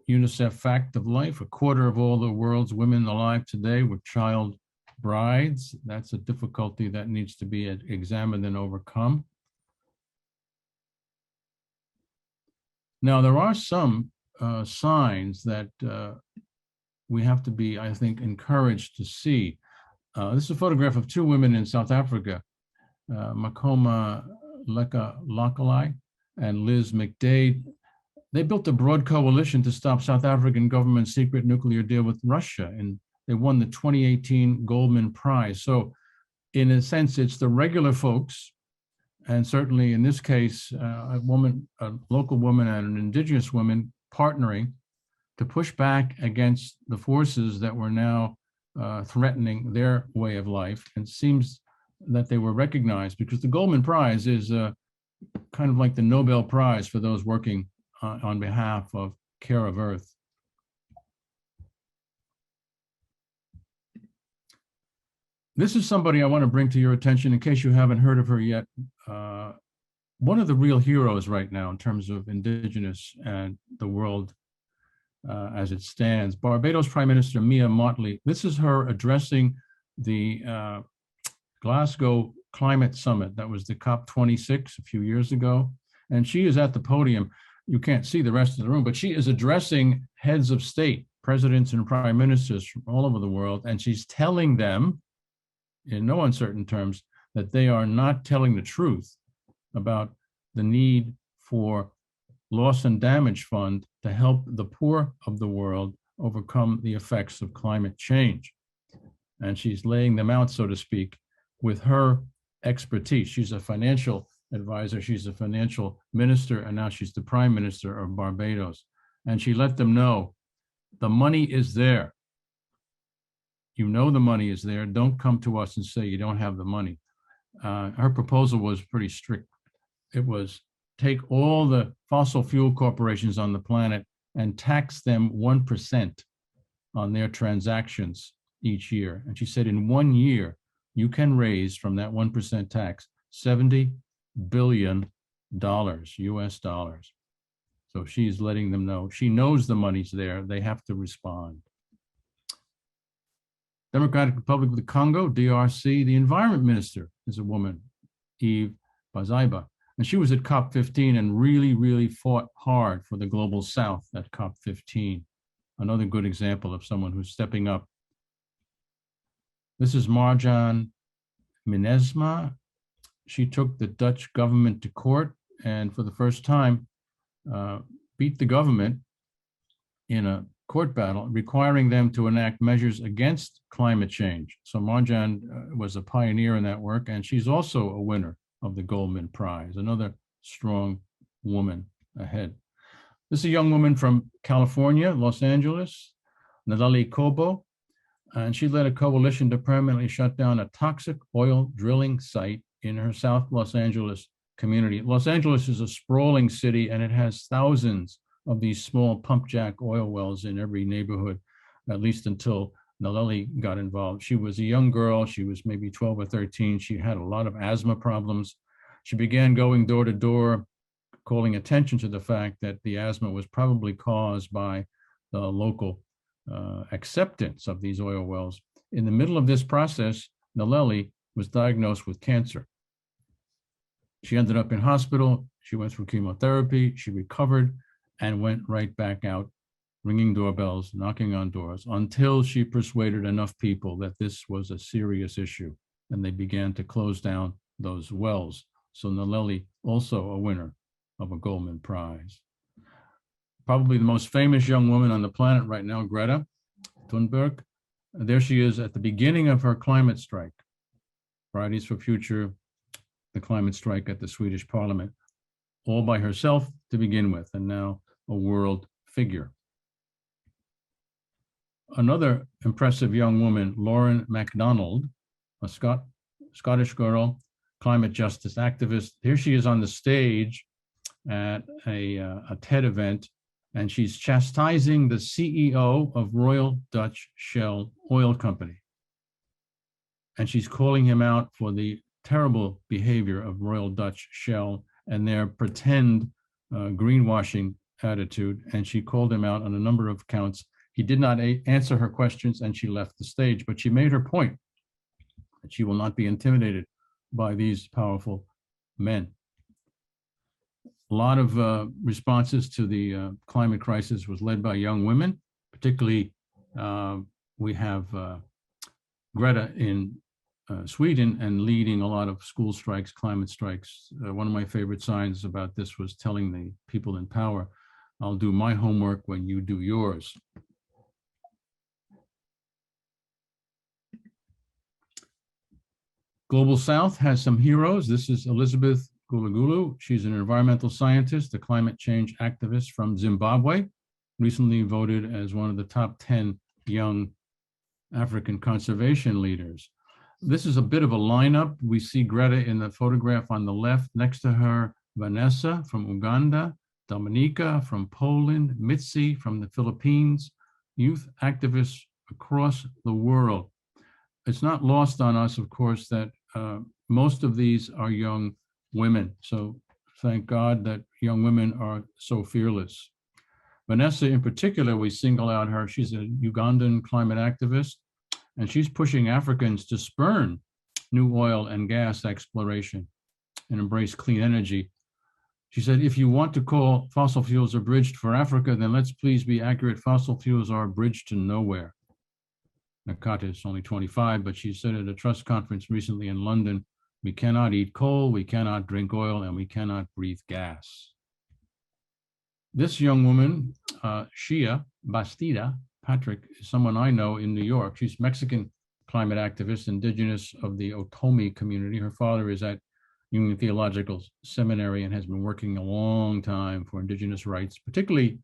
UNICEF fact of life, 1/4 of all the world's women alive today were child brides. That's a difficulty that needs to be examined and overcome. Now, there are some signs that we have to be, I think, encouraged to see. This is a photograph of 2 women in South Africa, Makoma Lakalai and Liz McDade. They built a broad coalition to stop South African government's secret nuclear deal with Russia in They won the 2018 Goldman Prize. So in a sense, it's the regular folks, and certainly in this case, a local woman and an indigenous woman partnering to push back against the forces that were now threatening their way of life. And it seems that they were recognized because the Goldman Prize is kind of like the Nobel Prize for those working on behalf of Care of Earth. This is somebody I want to bring to your attention in case you haven't heard of her yet. One of the real heroes right now in terms of Indigenous and the world as it stands, Barbados Prime Minister Mia Mottley. This is her addressing the Glasgow Climate Summit. That was the COP26 a few years ago. And she is at the podium. You can't see the rest of the room, but she is addressing heads of state, presidents and prime ministers from all over the world. And she's telling them, in no uncertain terms, that they are not telling the truth about the need for loss and damage fund to help the poor of the world overcome the effects of climate change. And she's laying them out, so to speak, with her expertise. She's a financial advisor, she's a financial minister, and now she's the prime minister of Barbados. And she let them know the money is there. You know the money is there. Don't come to us and say you don't have the money. Her proposal was pretty strict. It was take all the fossil fuel corporations on the planet and tax them 1% on their transactions each year. And she said in 1 year, you can raise from that 1% tax $70 billion, US dollars. So she's letting them know. She knows the money's there. They have to respond. Democratic Republic of the Congo, DRC, the environment minister is a woman, Eve Bazaiba. And she was at COP15 and really fought hard for the global south at COP15. Another good example of someone who's stepping up. This is Marjan Minnesma. She took the Dutch government to court and for the first time beat the government in a court battle, requiring them to enact measures against climate change. So Marjan was a pioneer in that work, and she's also a winner of the Goldman Prize, another strong woman ahead. This is a young woman from California, Los Angeles, Nalali Kobo, and she led a coalition to permanently shut down a toxic oil drilling site in her South Los Angeles community. Los Angeles is a sprawling city, and it has thousands of these small pump jack oil wells in every neighborhood, at least until Nalali got involved. She was a young girl. She was maybe 12 or 13. She had a lot of asthma problems. She began going door to door, calling attention to the fact that the asthma was probably caused by the local acceptance of these oil wells. In the middle of this process, Nalali was diagnosed with cancer. She ended up in hospital. She went through chemotherapy. She recovered and went right back out, ringing doorbells, knocking on doors, until she persuaded enough people that this was a serious issue, and they began to close down those wells. So Nalali, also a winner of a Goldman Prize. Probably the most famous young woman on the planet right now, Greta Thunberg. There she is at the beginning of her climate strike. Fridays for Future, the climate strike at the Swedish Parliament, all by herself to begin with, and now a world figure. Another impressive young woman, Lauren MacDonald, a Scottish girl, climate justice activist. Here she is on the stage at a TED event, and she's chastising the CEO of Royal Dutch Shell Oil Company. And she's calling him out for the terrible behavior of Royal Dutch Shell and their pretend greenwashing attitude. And she called him out on a number of counts. He did not answer her questions, and she left the stage, but she made her point that she will not be intimidated by these powerful men. A lot of responses to the climate crisis was led by young women, particularly we have Greta in Sweden and leading a lot of school strikes, climate strikes. One of my favorite signs about this was telling the people in power, I'll do my homework when you do yours. Global South has some heroes. This is Elizabeth Gulugulu. She's an environmental scientist, a climate change activist from Zimbabwe, recently voted as one of the top 10 young African conservation leaders. This is a bit of a lineup. We see Greta in the photograph on the left. Next to her, Vanessa from Uganda, Dominika from Poland, Mitzi from the Philippines, youth activists across the world. It's not lost on us, of course, that most of these are young women. So thank God that young women are so fearless. Vanessa in particular, we single out her. She's a Ugandan climate activist, and she's pushing Africans to spurn new oil and gas exploration and embrace clean energy. She said, if you want to call fossil fuels a bridge for Africa, then let's please be accurate. Fossil fuels are a bridge to nowhere. Nakata is only 25, but she said at a trust conference recently in London, we cannot eat coal, we cannot drink oil, and we cannot breathe gas. This young woman, Shia Bastida Patrick, is someone I know in New York. She's Mexican climate activist, indigenous of the Otomi community. Her father is at Union Theological Seminary and has been working a long time for indigenous rights, particularly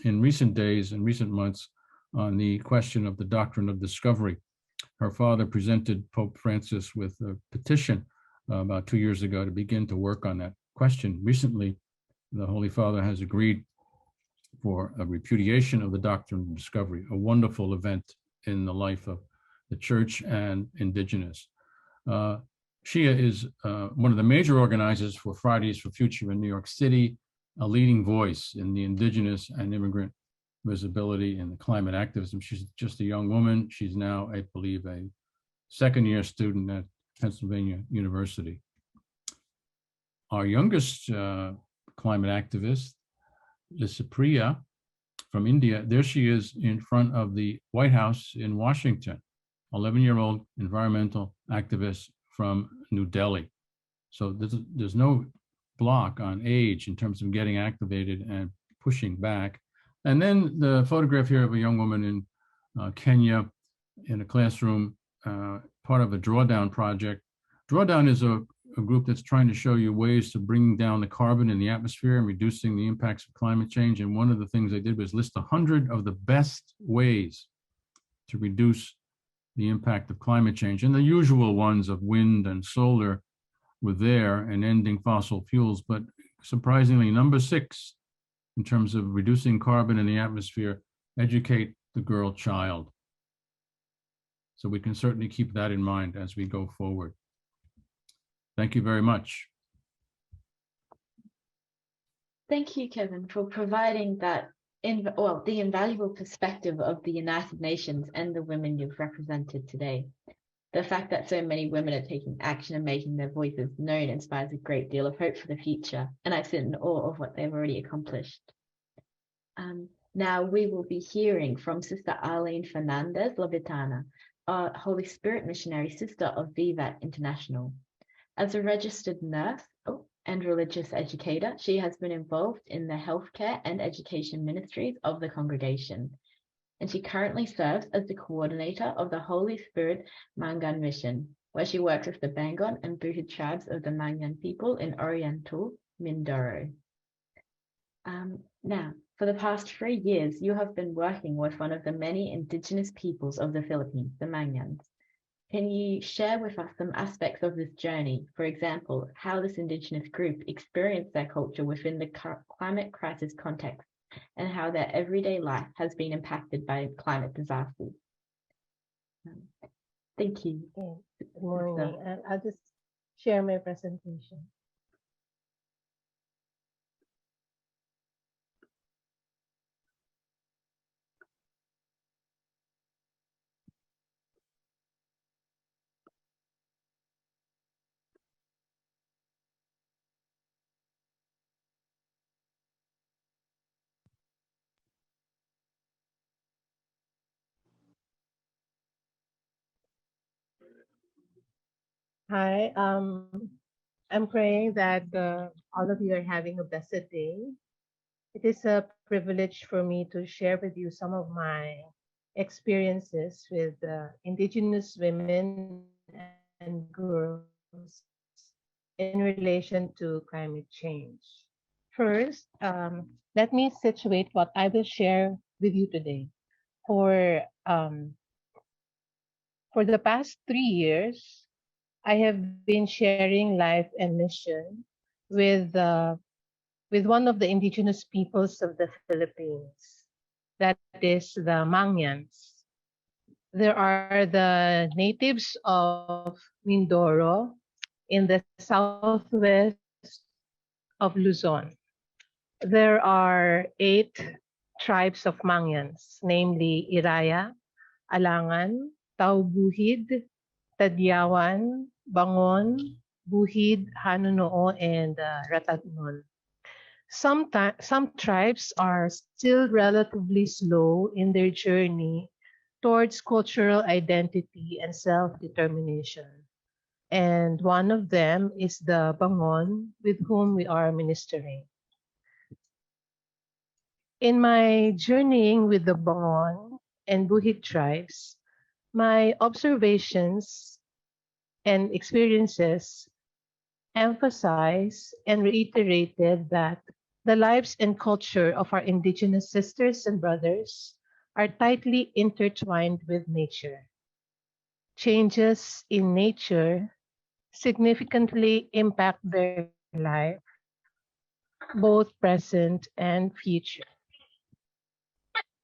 in recent days and recent months on the question of the doctrine of discovery. Her father presented Pope Francis with a petition about 2 years ago to begin to work on that question. Recently, the Holy Father has agreed for a repudiation of the doctrine of discovery, a wonderful event in the life of the church and indigenous. Shia is one of the major organizers for Fridays for Future in New York City, a leading voice in the indigenous and immigrant visibility and the climate activism. She's just a young woman. She's now, I believe, a second-year student at Pennsylvania University. Our youngest climate activist, Lysipriya from India, there she is in front of the White House in Washington, 11-year-old environmental activist from New Delhi. So there's no block on age in terms of getting activated and pushing back. And then the photograph here of a young woman in Kenya in a classroom, part of a drawdown project. Drawdown is a group that's trying to show you ways to bring down the carbon in the atmosphere and reducing the impacts of climate change. And one of the things they did was list 100 of the best ways to reduce the impact of climate change. And the usual ones of wind and solar were there, and ending fossil fuels. But surprisingly, number 6, in terms of reducing carbon in the atmosphere, educate the girl child. So we can certainly keep that in mind as we go forward. Thank you very much. Thank you, Kevin, for providing that the invaluable perspective of the United Nations and the women you've represented today. The fact that so many women are taking action and making their voices known inspires a great deal of hope for the future, and I sit in awe of what they've already accomplished. Now we will be hearing from Sister Arlene Fernandez Lobetana, a Holy Spirit missionary sister of Vivat International. As a registered nurse and religious educator, she has been involved in the healthcare and education ministries of the congregation, and she currently serves as the coordinator of the Holy Spirit Mangan Mission, where she works with the Bangon and Buhid tribes of the Mangan people in Oriental Mindoro. Now, for the past 3 years, you have been working with one of the many indigenous peoples of the Philippines, the Mangans. Can you share with us some aspects of this journey? For example, how this indigenous group experienced their culture within the climate crisis context, and how their everyday life has been impacted by climate disasters. Thank you. Good morning. And I'll just share my presentation. Hi, I'm praying that all of you are having a blessed day. It is a privilege for me to share with you some of my experiences with Indigenous women and girls in relation to climate change. First, let me situate what I will share with you today. For for the past 3 years, I have been sharing life and mission with with one of the indigenous peoples of the Philippines. That is the Mangyans. There are the natives of Mindoro in the southwest of Luzon. There are 8 tribes of Mangyans, namely Iraya, Alangan, Taubuhid, Tadyawan, Bangon, Buhid, Hanunoo, and Ratagnon. Some tribes are still relatively slow in their journey towards cultural identity and self-determination. And one of them is the Bangon with whom we are ministering. In my journeying with the Bangon and Buhid tribes, my observations and experiences emphasize and reiterated that the lives and culture of our indigenous sisters and brothers are tightly intertwined with nature. Changes in nature significantly impact their life, both present and future.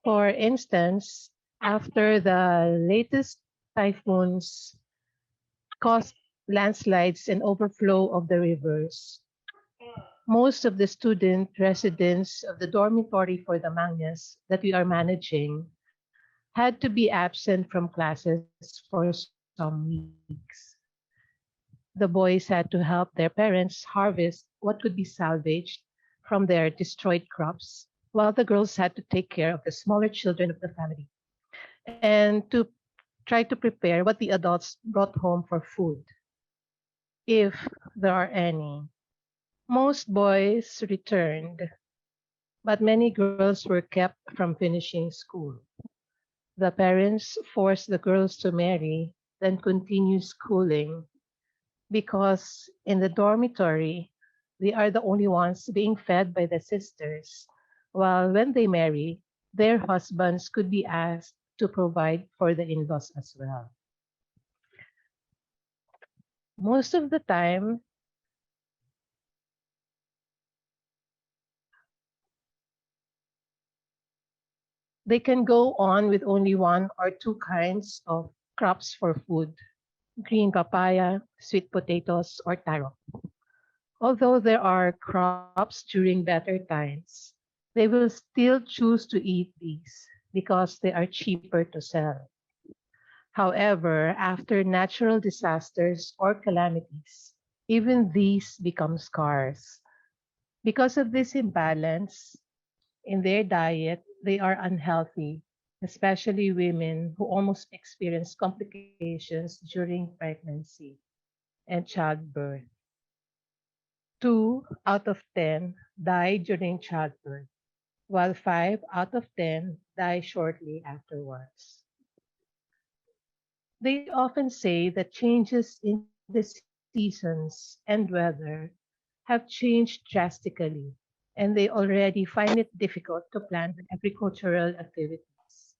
For instance, after the latest typhoons caused landslides and overflow of the rivers, most of the student residents of the dormitory for the Mangyas that we are managing had to be absent from classes for some weeks. The boys had to help their parents harvest what could be salvaged from their destroyed crops, while the girls had to take care of the smaller children of the family and to try to prepare what the adults brought home for food, if there are any. Most boys returned, but many girls were kept from finishing school. The parents forced the girls to marry, then continue schooling because in the dormitory, they are the only ones being fed by the sisters, while when they marry, their husbands could be asked to provide for the in laws as well. Most of the time, they can go on with only 1 or 2 kinds of crops for food: green papaya, sweet potatoes, or taro. Although there are crops during better times, they will still choose to eat these because they are cheaper to sell. However, after natural disasters or calamities, even these become scarce. Because of this imbalance in their diet, they are unhealthy, especially women who almost experience complications during pregnancy and childbirth. 2 out of 10 die during childbirth, while 5 out of 10 die shortly afterwards. They often say that changes in the seasons and weather have changed drastically, and they already find it difficult to plan agricultural activities.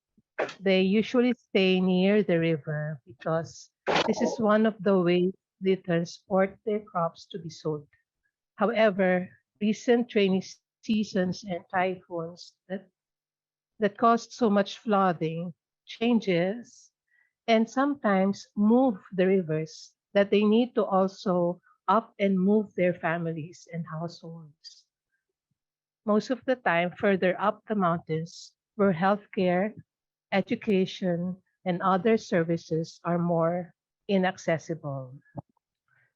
They usually stay near the river because this is one of the ways they transport their crops to be sold. However, recent rainy seasons and typhoons that caused so much flooding, changes, and sometimes move the rivers that they need to also up and move their families and households. Most of the time, further up the mountains, where healthcare, education, and other services are more inaccessible.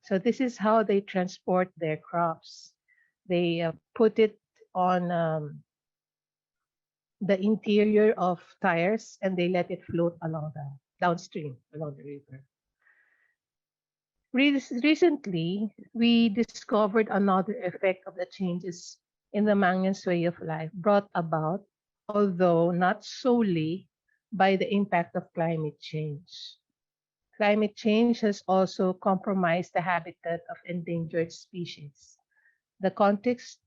So, this is how they transport their crops. They put it on the interior of tires and they let it float along the downstream along the river. Recently, we discovered another effect of the changes in the Mangyan's way of life brought about, although not solely by the impact of climate change. Climate change has also compromised the habitat of endangered species. The context,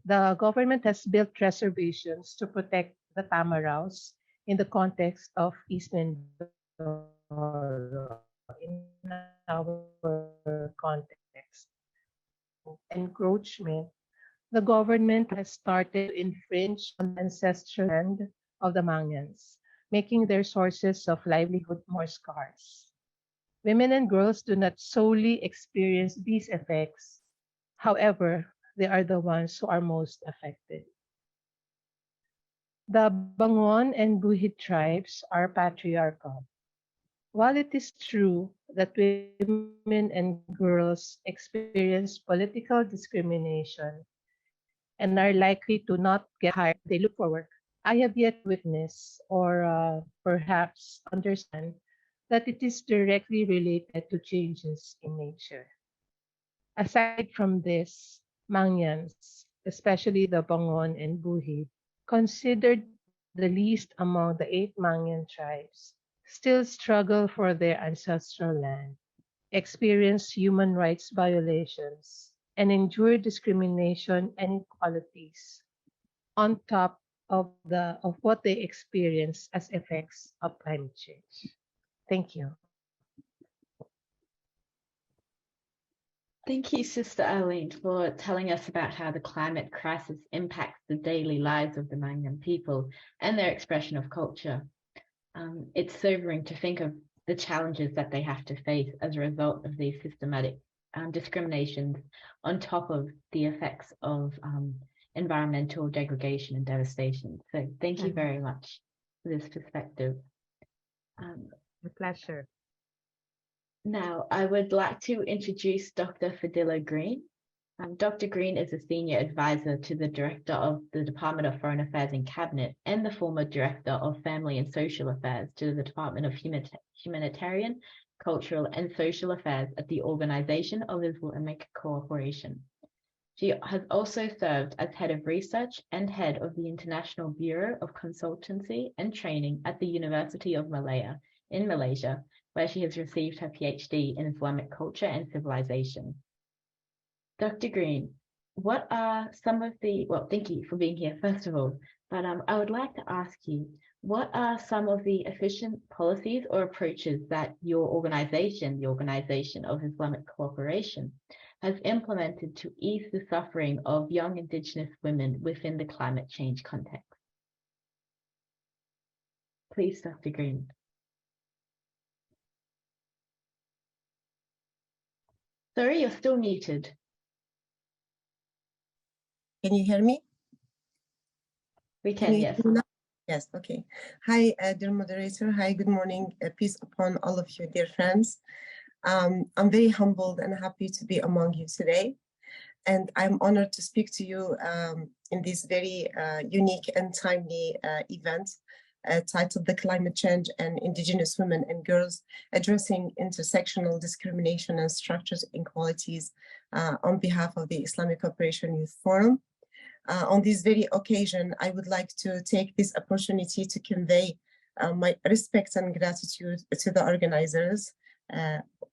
the government has built reservations to protect the tamaraws in the context of East Mindoro. In our context, encroachment, the government has started to infringe on the ancestral land of the Mangyans, making their sources of livelihood more scarce. Women and girls do not solely experience these effects. However, they are the ones who are most affected. The Bangon and Buhid tribes are patriarchal. While it is true that women and girls experience political discrimination and are likely to not get hired when they look for work, I have yet to witness or perhaps understand that it is directly related to changes in nature. Aside from this, Mangyans, especially the Bangon and Buhid, considered the least among the 8 Mangyan tribes, still struggle for their ancestral land, experience human rights violations, and endure discrimination and inequalities on top of what they experience as effects of climate change. Thank you. Thank you, Sister Arlene, for telling us about how the climate crisis impacts the daily lives of the Mangyan people and their expression of culture. It's sobering to think of the challenges that they have to face as a result of these systematic discriminations on top of the effects of environmental degradation and devastation. So thank you very much for this perspective. A pleasure. Now, I would like to introduce Dr. Fadila Green. Dr. Green is a senior advisor to the Director of the Department of Foreign Affairs in Cabinet and the former Director of Family and Social Affairs to the Department of Humanitarian, Cultural and Social Affairs at the Organization of Islamic Cooperation. She has also served as Head of Research and Head of the International Bureau of Consultancy and Training at the University of Malaya in Malaysia, where she has received her PhD in Islamic Culture and Civilization. Dr. Green, what are some of the, well, thank you for being here, first of all, but I would like to ask you, what are some of the efficient policies or approaches that your organization, the Organization of Islamic Cooperation, has implemented to ease the suffering of young Indigenous women within the climate change context? Please, Dr. Green. Sorry, you're still muted. Can you hear me? We can, yes. Yes, okay. Hi, dear moderator. Hi, good morning. Peace upon all of you, dear friends. I'm very humbled and happy to be among you today. And I'm honored to speak to you in this very unique and timely event titled The Climate Change and Indigenous Women and Girls Addressing Intersectional Discrimination and Structural Inequalities on behalf of the Islamic Cooperation Youth Forum. On this very occasion, I would like to take this opportunity to convey my respect and gratitude to the organizers,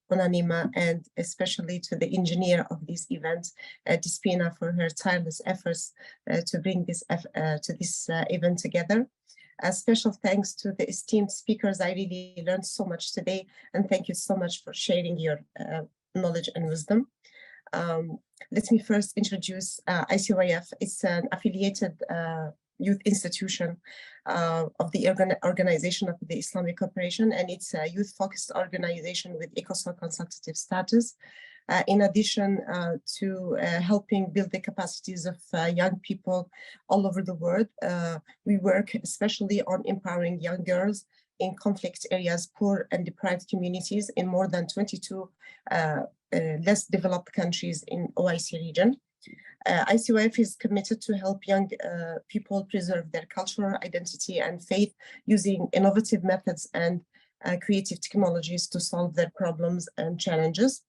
Onanima, and especially to the engineer of this event, Despina, for her tireless efforts to bring this event together. A special thanks to the esteemed speakers. I really learned so much today, and thank you so much for sharing your knowledge and wisdom. Let me first introduce ICYF. It's an affiliated youth institution of the Organization of the Islamic Cooperation, and it's a youth-focused organization with ECOSOC consultative status. In addition to helping build the capacities of young people all over the world, we work especially on empowering young girls in conflict areas, poor and deprived communities in more than 22 less developed countries in OIC region. ICYF is committed to help young people preserve their cultural identity and faith using innovative methods and creative technologies to solve their problems and challenges.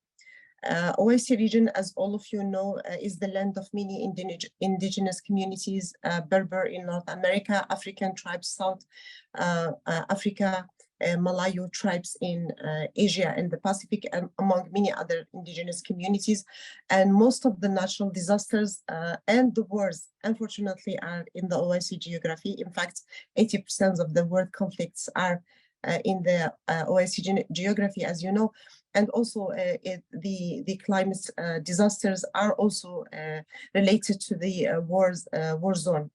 OIC region, as all of you know, is the land of many indigenous communities, Berber in North America, African tribes, South Africa, Malayo tribes in Asia and the Pacific, and among many other indigenous communities. And most of the natural disasters and the wars, unfortunately, are in the OIC geography. In fact, 80% of the world conflicts are in the OIC geography, as you know. And also the climate disasters are also related to the war zone.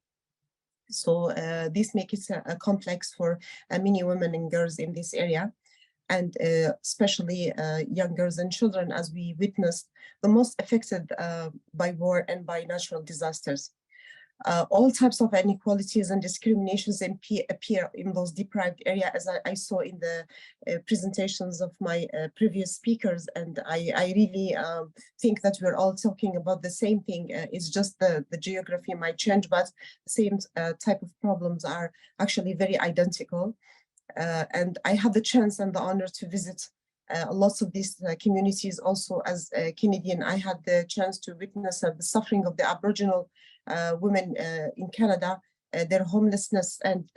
So this makes it complex for many women and girls in this area, and especially young girls and children, as we witnessed, the most affected by war and by natural disasters. All types of inequalities and discriminations appear in those deprived areas, as I saw in the presentations of my previous speakers. And I really think that we're all talking about the same thing. It's just the geography might change, but the same type of problems are actually very identical. And I had the chance and the honor to visit lots of these communities. Also, as a Canadian, I had the chance to witness the suffering of the Aboriginal women in Canada, their homelessness and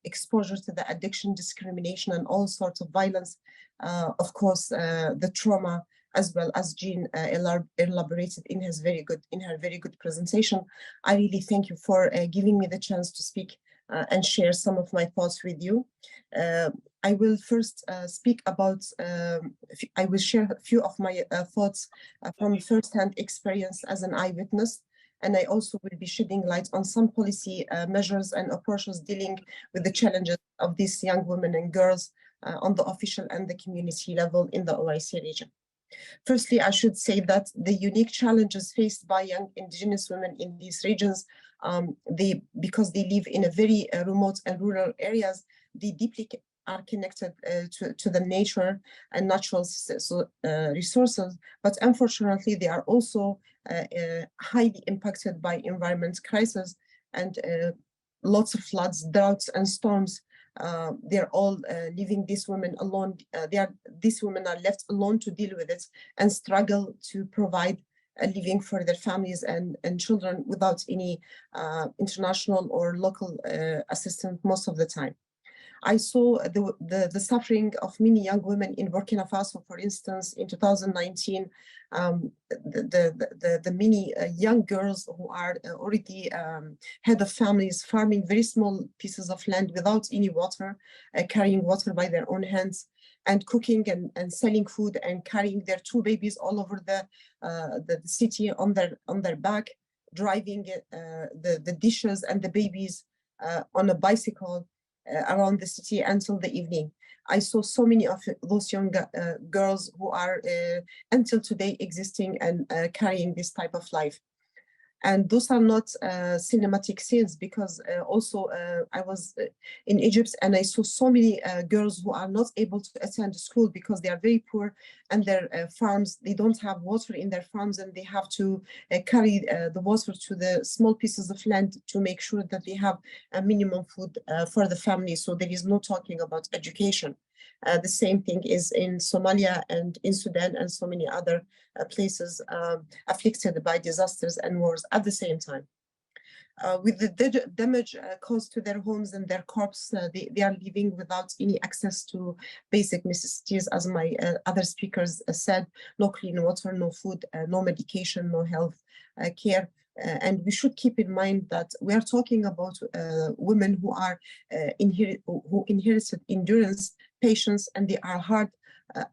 exposure to the addiction, discrimination, and all sorts of violence. Of course, the trauma, as well as Jean elaborated in her very good presentation. I really thank you for giving me the chance to speak and share some of my thoughts with you. I will first speak about, I will share a few of my thoughts from first-hand experience as an eyewitness. And I also will be shedding light on some policy measures and approaches dealing with the challenges of these young women and girls on the official and the community level in the OIC region. Firstly, I should say that the unique challenges faced by young Indigenous women in these regions, because they live in a very remote and rural areas, they deeply are connected to the nature and natural resources, but unfortunately they are also highly impacted by environment crisis and lots of floods, droughts, and storms. They're all leaving these women alone. These women are left alone to deal with it and struggle to provide a living for their families and children without any international or local assistance most of the time. I saw the suffering of many young women in Burkina Faso, for instance, in 2019, the many young girls who are already head of families farming very small pieces of land without any water, carrying water by their own hands, and cooking and selling food and carrying their two babies all over the city on their back, driving the dishes and the babies on a bicycle around the city until the evening. I saw so many of those young girls who are until today existing and carrying this type of life. And those are not cinematic scenes, because also I was in Egypt and I saw so many girls who are not able to attend school because they are very poor, and their farms, they don't have water in their farms, and they have to carry the water to the small pieces of land to make sure that they have a minimum food for the family. So there is no talking about education. The same thing is in Somalia and in Sudan and so many other places afflicted by disasters and wars at the same time. With the damage caused to their homes and their crops, they are living without any access to basic necessities, as my other speakers said: no clean water, no food, no medication, no health care. And we should keep in mind that we are talking about women who are who inherited endurance, patience, and they are hard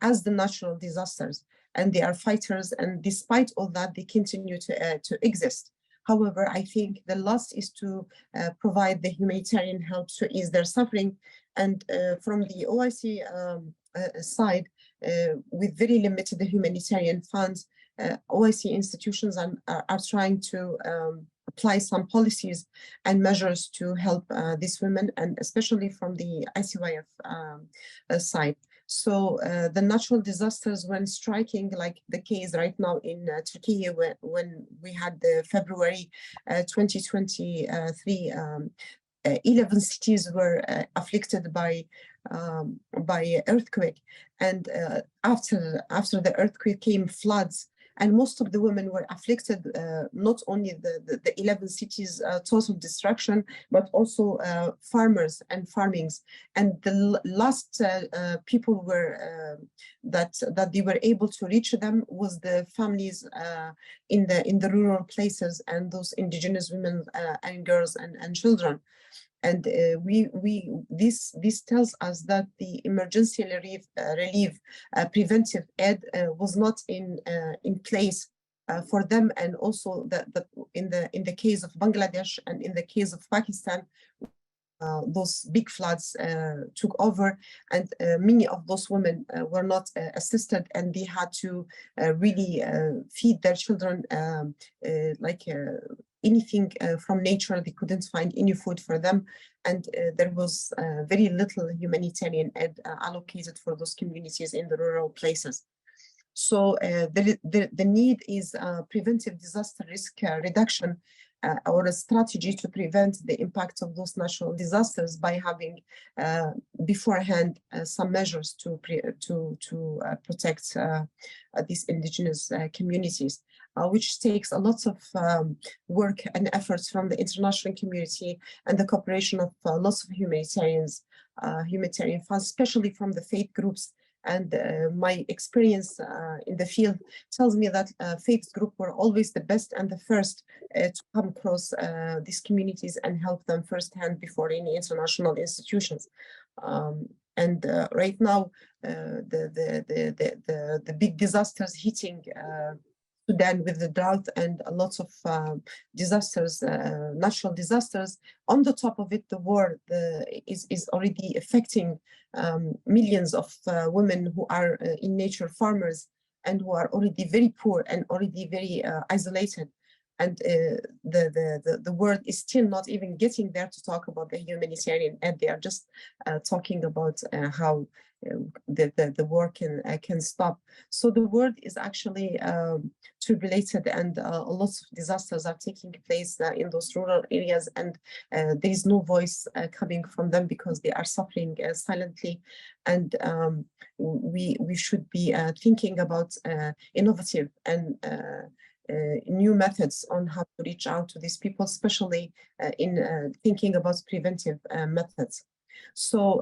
as the natural disasters, and they are fighters, and despite all that, they continue to exist. However, I think the last is to provide the humanitarian help to ease their suffering. And from the OIC side, with very limited humanitarian funds, OIC institutions are trying to apply some policies and measures to help these women, and especially from the ICYF side. So the natural disasters, when striking, like the case right now in Turkey, when we had the February 2023, 11 cities were afflicted by earthquake, and after the earthquake came floods. And most of the women were afflicted, not only the 11 cities total destruction, but also farmers and farmings. And the last people were that they were able to reach them was the families in the rural places, and those indigenous women and girls and children. And this tells us that the emergency relief preventive aid was not in place for them, and also that in the case of Bangladesh and in the case of Pakistan, those big floods took over, and many of those women were not assisted, and they had to really feed their children like anything from nature. They couldn't find any food for them, and there was very little humanitarian aid allocated for those communities in the rural places. So the need is preventive disaster risk reduction, or a strategy to prevent the impact of those natural disasters by having beforehand some measures to protect these indigenous communities, which takes a lot of work and efforts from the international community and the cooperation of lots of humanitarian funds, especially from the faith groups. And my experience in the field tells me that faith groups were always the best and the first to come across these communities and help them firsthand before any international institutions. And right now, the big disasters hitting Sudan with the drought and lots of disasters, natural disasters. On the top of it, the war is already affecting millions of women who are in nature farmers and who are already very poor and already very isolated. And the world is still not even getting there to talk about the humanitarian aid. They are just talking about how the war can stop. So the world is actually tribulated, and lots of disasters are taking place in those rural areas, and there is no voice coming from them because they are suffering silently. And we should be thinking about innovative and new methods on how to reach out to these people, especially in thinking about preventive methods. So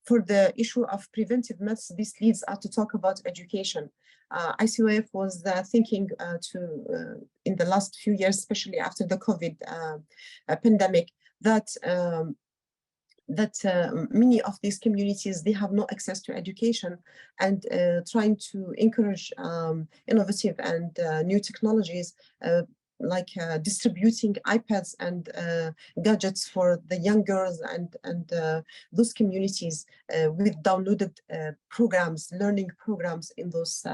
for the issue of preventive methods, this leads us to talk about education. ICOF was thinking in the last few years, especially after the COVID pandemic, that many of these communities, they have no access to education, and trying to encourage innovative and new technologies like distributing iPads and gadgets for the young girls and those communities with downloaded programs, learning programs in those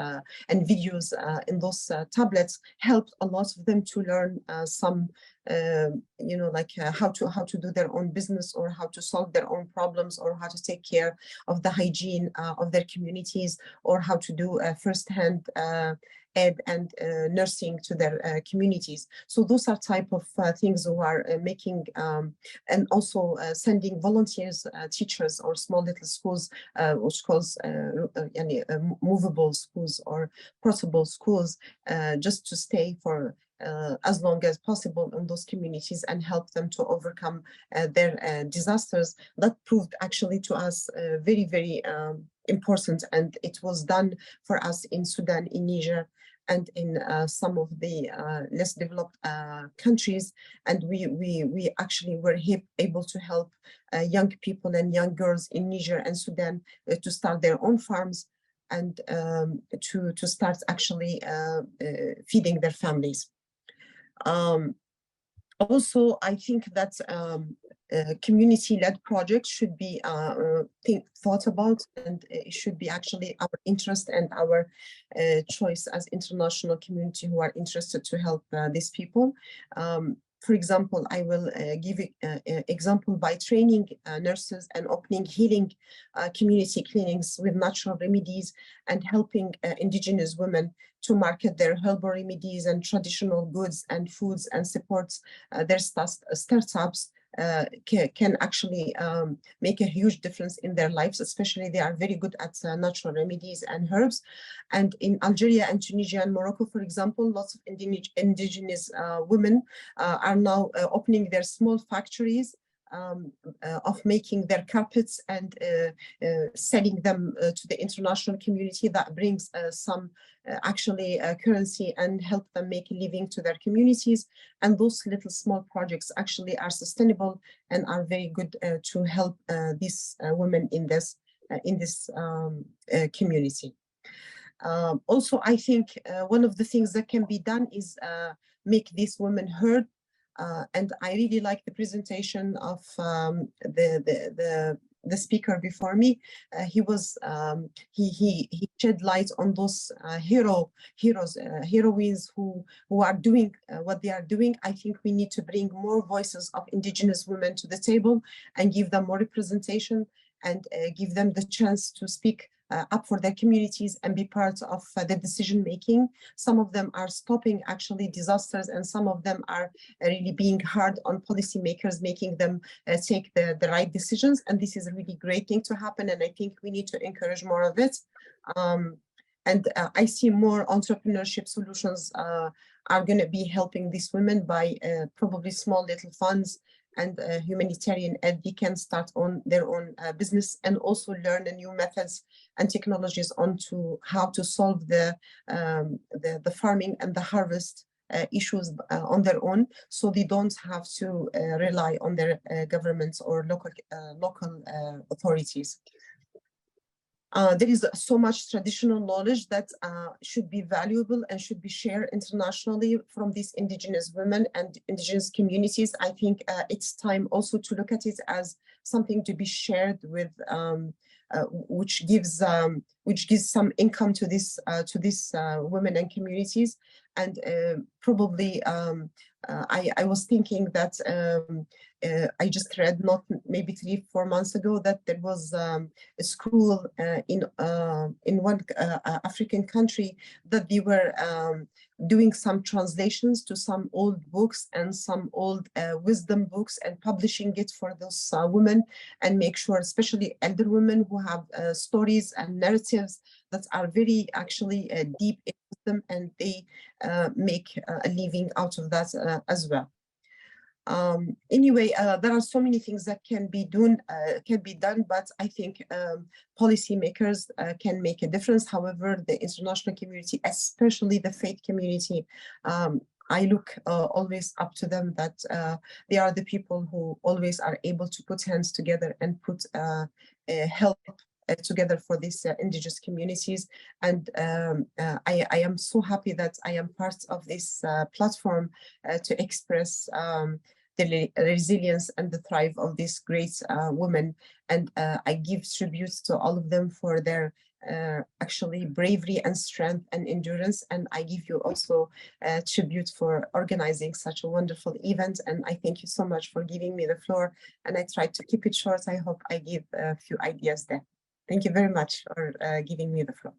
and videos in those tablets helped a lot of them to learn some like how to do their own business, or how to solve their own problems, or how to take care of the hygiene of their communities, or how to do first-hand aid and nursing to their communities. So those are type of things who are making and also sending volunteers, teachers, or small little schools, which calls movable schools or portable schools, just to stay for as long as possible in those communities and help them to overcome their disasters. That proved actually to us very, very important, and it was done for us in Sudan, in Niger, and in some of the less developed countries. And we actually were able to help young people and young girls in Niger and Sudan to start their own farms and to start actually feeding their families. Also, I think that community-led projects should be thought about, and it should be actually our interest and our choice as international community who are interested to help these people. For example, I will give an example by training nurses and opening healing community clinics with natural remedies and helping indigenous women to market their herbal remedies and traditional goods and foods, and supports their startups can actually make a huge difference in their lives, especially they are very good at natural remedies and herbs. And in Algeria and Tunisia and Morocco, for example, lots of indigenous women are now opening their small factories of making their carpets and selling them to the international community. That brings some actually currency and help them make a living to their communities. And those little small projects actually are sustainable and are very good to help these women in this community. Also, I think one of the things that can be done is make these women heard. And I really like the presentation of the speaker before me. He shed light on those heroines who are doing what they are doing. I think we need to bring more voices of indigenous women to the table and give them more representation and give them the chance to speak up for their communities and be part of the decision making. Some of them are stopping actually disasters, and some of them are really being hard on policymakers, making them take the right decisions. And this is a really great thing to happen, and I think we need to encourage more of it. And I see more entrepreneurship solutions are going to be helping these women by probably small little funds and humanitarian aid. They can start on their own business and also learn the new methods and technologies onto how to solve the farming and the harvest issues on their own, so they don't have to rely on their governments or local authorities. There is so much traditional knowledge that should be valuable and should be shared internationally from these indigenous women and indigenous communities. I think it's time also to look at it as something to be shared with, which gives some income to these women and communities. And probably I was thinking that I just read not maybe 3-4 months ago that there was a school in one African country that they were doing some translations to some old books and some old wisdom books and publishing it for those women, and make sure, especially elder women who have stories and narratives that are very actually deep in them, and they make a living out of that as well. Anyway, there are so many things that can be done, but I think policymakers can make a difference. However, the international community, especially the faith community, I look always up to them, that they are the people who always are able to put hands together and put help together for these indigenous communities. And I am so happy that I am part of this platform to express the resilience and the thrive of these great women. And I give tribute to all of them for their actually bravery and strength and endurance. And I give you also tribute for organizing such a wonderful event. And I thank you so much for giving me the floor. And I tried to keep it short. I hope I give a few ideas there. Thank you very much for giving me the floor.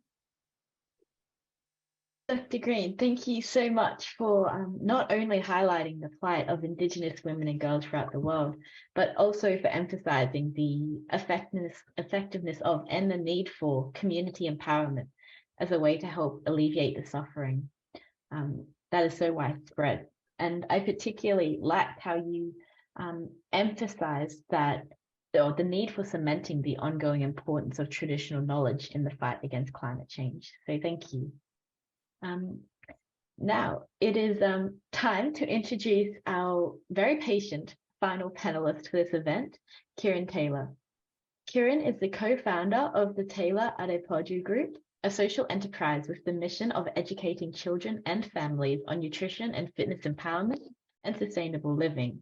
Dr. Green, thank you so much for not only highlighting the plight of Indigenous women and girls throughout the world, but also for emphasizing the effectiveness of and the need for community empowerment as a way to help alleviate the suffering that is so widespread. And I particularly liked how you emphasized that the need for cementing the ongoing importance of traditional knowledge in the fight against climate change. So thank you. Now it is time to introduce our very patient final panelist for this event, Kieran Taylor. Kieran is the co-founder of the Taylor Adepoju Group, a social enterprise with the mission of educating children and families on nutrition and fitness empowerment and sustainable living.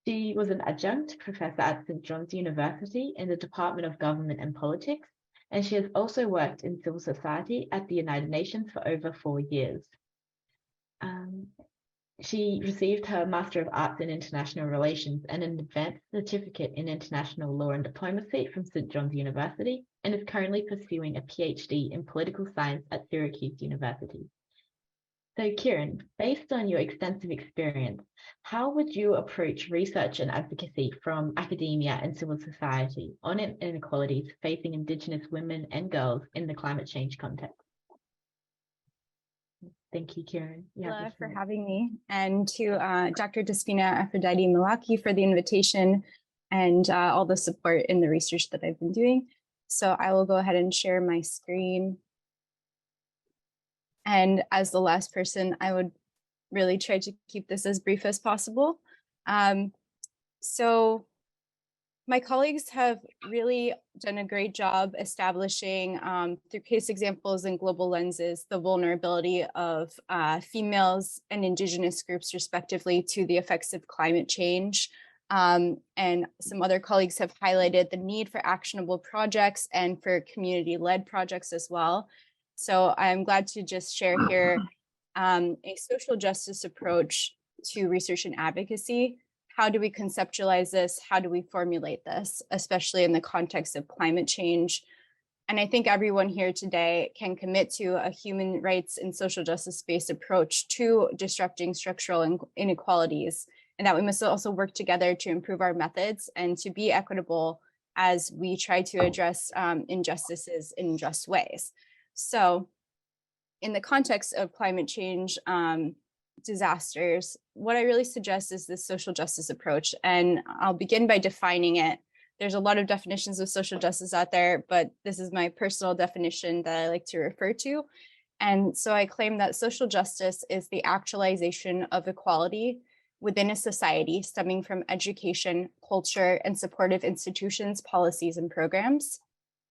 She was an adjunct professor at St. John's University in the Department of Government and Politics, and she has also worked in civil society at the United Nations for over 4 years. She received her Master of Arts in International Relations and an advanced certificate in International Law and Diplomacy from St. John's University, and is currently pursuing a PhD in Political Science at Syracuse University. So Kieran, based on your extensive experience, how would you approach research and advocacy from academia and civil society on inequalities facing Indigenous women and girls in the climate change context? Thank you, Kieran. For having me, and to Dr. Despina Aphrodite-Milaki for the invitation and all the support in the research that I've been doing. So I will go ahead and share my screen. And as the last person, I would really try to keep this as brief as possible. So my colleagues have really done a great job establishing through case examples and global lenses, the vulnerability of females and Indigenous groups respectively to the effects of climate change. And some other colleagues have highlighted the need for actionable projects and for community-led projects as well. So I'm glad to just share here a social justice approach to research and advocacy. How do we conceptualize this? How do we formulate this, especially in the context of climate change? And I think everyone here today can commit to a human rights and social justice-based approach to disrupting structural inequalities, and that we must also work together to improve our methods and to be equitable as we try to address injustices in just ways. So in the context of climate change disasters, what I really suggest is this social justice approach. And I'll begin by defining it. There's a lot of definitions of social justice out there, but this is my personal definition that I like to refer to. And so I claim that social justice is the actualization of equality within a society stemming from education, culture, and supportive institutions, policies, and programs.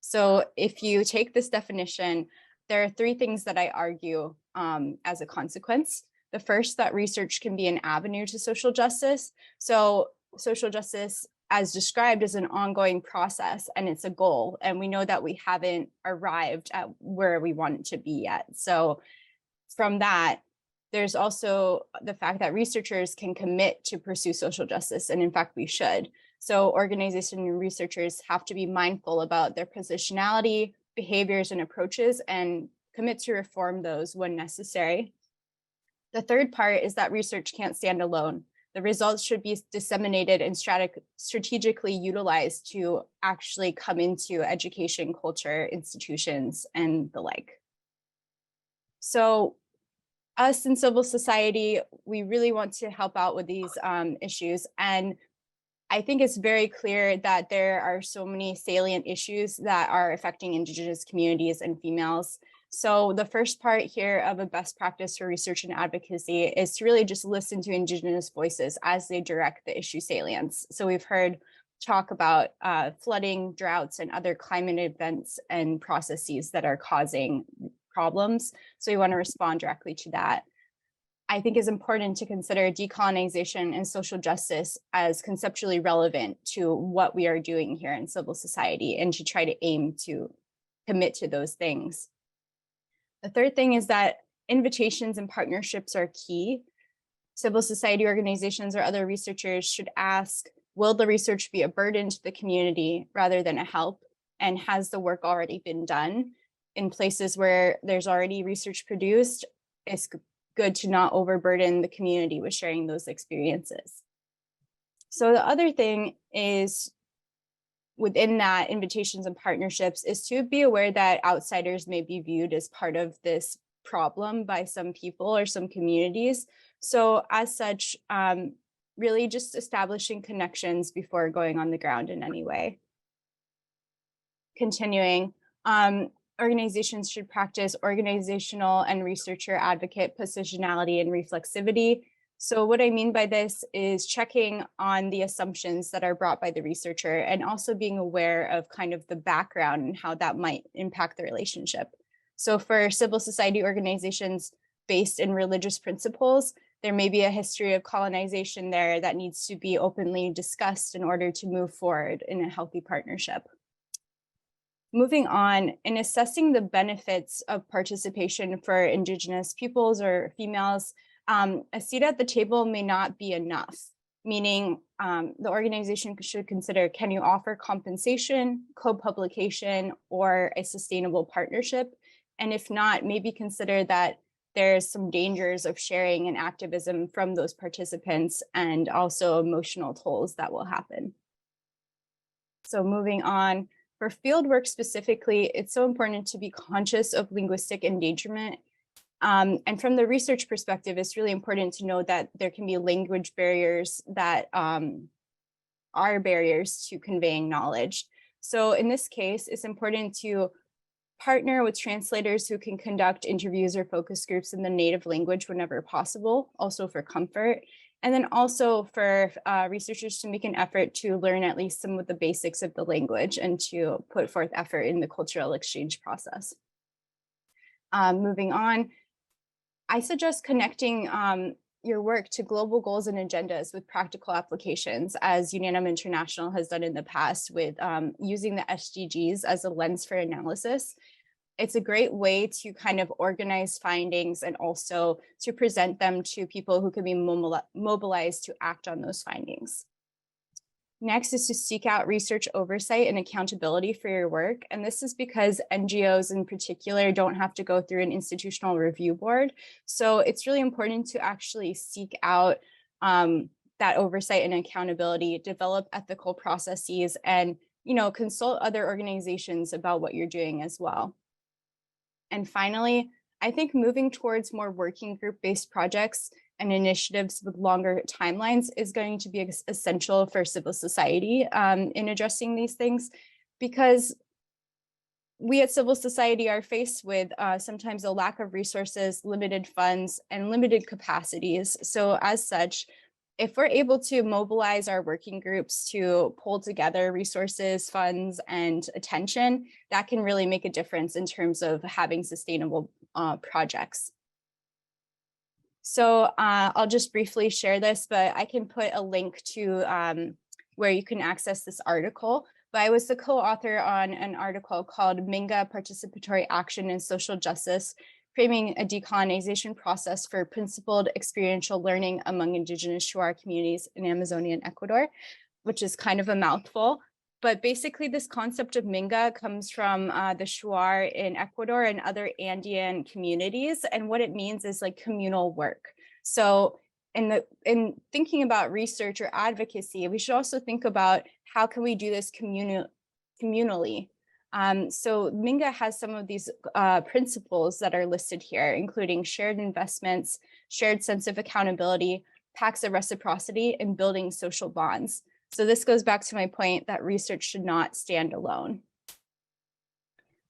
So if you take this definition, there are three things that I argue as a consequence. The first, that research can be an avenue to social justice. So social justice, as described, is an ongoing process and it's a goal. And we know that we haven't arrived at where we want it to be yet. So from that, there's also the fact that researchers can commit to pursue social justice. And in fact, we should. So organizations and researchers have to be mindful about their positionality, behaviors, and approaches, and commit to reform those when necessary. The third part is that research can't stand alone. The results should be disseminated and strategically utilized to actually come into education, culture, institutions, and the like. So us in civil society, we really want to help out with these issues. And I think it's very clear that there are so many salient issues that are affecting Indigenous communities and females. So the first part here of a best practice for research and advocacy is to really just listen to Indigenous voices as they direct the issue salience. So we've heard talk about flooding, droughts, and other climate events and processes that are causing problems. So we want to respond directly to that. I think it's important to consider decolonization and social justice as conceptually relevant to what we are doing here in civil society and to try to aim to commit to those things. The third thing is that invitations and partnerships are key. Civil society organizations or other researchers should ask, will the research be a burden to the community rather than a help? And has the work already been done? In places where there's already research produced, it's good to not overburden the community with sharing those experiences. So the other thing is, within that invitations and partnerships, is to be aware that outsiders may be viewed as part of this problem by some people or some communities. So as such, really just establishing connections before going on the ground in any way. Continuing, organizations should practice organizational and researcher advocate positionality and reflexivity. So what I mean by this is checking on the assumptions that are brought by the researcher and also being aware of kind of the background and how that might impact the relationship. So for civil society organizations based in religious principles, there may be a history of colonization there that needs to be openly discussed in order to move forward in a healthy partnership. Moving on, in assessing the benefits of participation for Indigenous peoples or females, a seat at the table may not be enough, meaning the organization should consider, can you offer compensation, co-publication, or a sustainable partnership? And if not, maybe consider that there's some dangers of sharing and activism from those participants and also emotional tolls that will happen. So moving on, for fieldwork specifically, it's so important to be conscious of linguistic endangerment. And from the research perspective, it's really important to know that there can be language barriers that are barriers to conveying knowledge. So in this case, it's important to partner with translators who can conduct interviews or focus groups in the native language whenever possible, also for comfort. And then also for researchers to make an effort to learn at least some of the basics of the language and to put forth effort in the cultural exchange process. Moving on, I suggest connecting your work to global goals and agendas with practical applications, as Unanimum International has done in the past with using the SDGs as a lens for analysis. It's a great way to kind of organize findings and also to present them to people who can be mobilized to act on those findings. Next is to seek out research oversight and accountability for your work. And this is because NGOs in particular don't have to go through an institutional review board. So it's really important to actually seek out that oversight and accountability, develop ethical processes, and consult other organizations about what you're doing as well. And finally, I think moving towards more working group-based projects and initiatives with longer timelines is going to be essential for civil society in addressing these things, because we at civil society are faced with sometimes a lack of resources, limited funds, and limited capacities. So as such, if we're able to mobilize our working groups to pull together resources, funds, and attention, that can really make a difference in terms of having sustainable projects. So I'll just briefly share this, but I can put a link to where you can access this article. But I was the co-author on an article called Minga Participatory Action in Social Justice, Framing a Decolonization Process for Principled Experiential Learning Among Indigenous Shuar Communities in Amazonian Ecuador, which is kind of a mouthful. But basically this concept of Minga comes from the Shuar in Ecuador and other Andean communities. And what it means is like communal work. So in thinking about research or advocacy, we should also think about how can we do this communally. So Minga has some of these principles that are listed here, including shared investments, shared sense of accountability, pacts of reciprocity, and building social bonds. So this goes back to my point that research should not stand alone.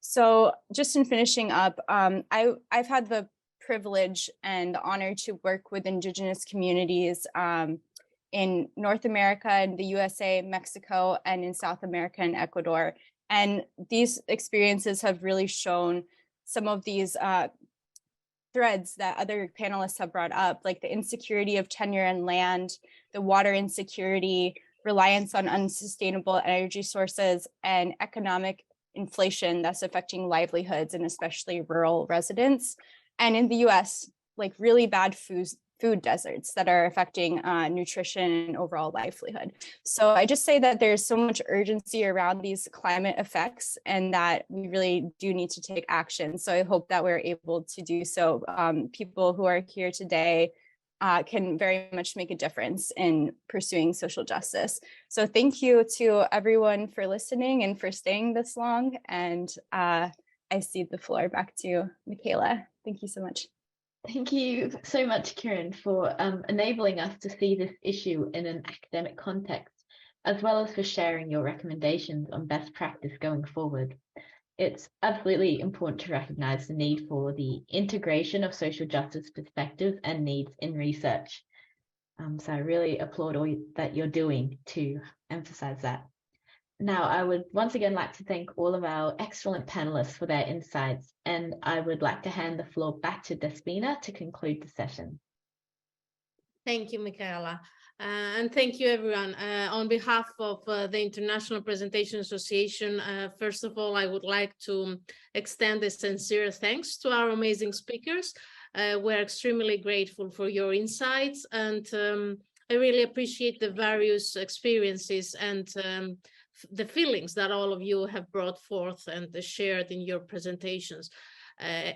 So just in finishing up, I've had the privilege and the honor to work with Indigenous communities in North America, in the USA, Mexico, and in South America and Ecuador. And these experiences have really shown some of these threads that other panelists have brought up, like the insecurity of tenure and land, the water insecurity, reliance on unsustainable energy sources, and economic inflation that's affecting livelihoods and especially rural residents. And in the US, like really bad food deserts that are affecting nutrition and overall livelihood. So I just say that there's so much urgency around these climate effects and that we really do need to take action. So I hope that we're able to do so. People who are here today can very much make a difference in pursuing social justice. So thank you to everyone for listening and for staying this long. And I cede the floor back to Michaela. Thank you so much. Thank you so much, Kieran, for enabling us to see this issue in an academic context, as well as for sharing your recommendations on best practice going forward. It's absolutely important to recognize the need for the integration of social justice perspectives and needs in research. So I really applaud all that you're doing to emphasize that. Now, I would once again like to thank all of our excellent panelists for their insights, and I would like to hand the floor back to Despina to conclude the session. Thank you, Michaela. And thank you, everyone. On behalf of the International Presentation Association, first of all, I would like to extend a sincere thanks to our amazing speakers. We're extremely grateful for your insights, and I really appreciate the various experiences and the feelings that all of you have brought forth and shared in your presentations.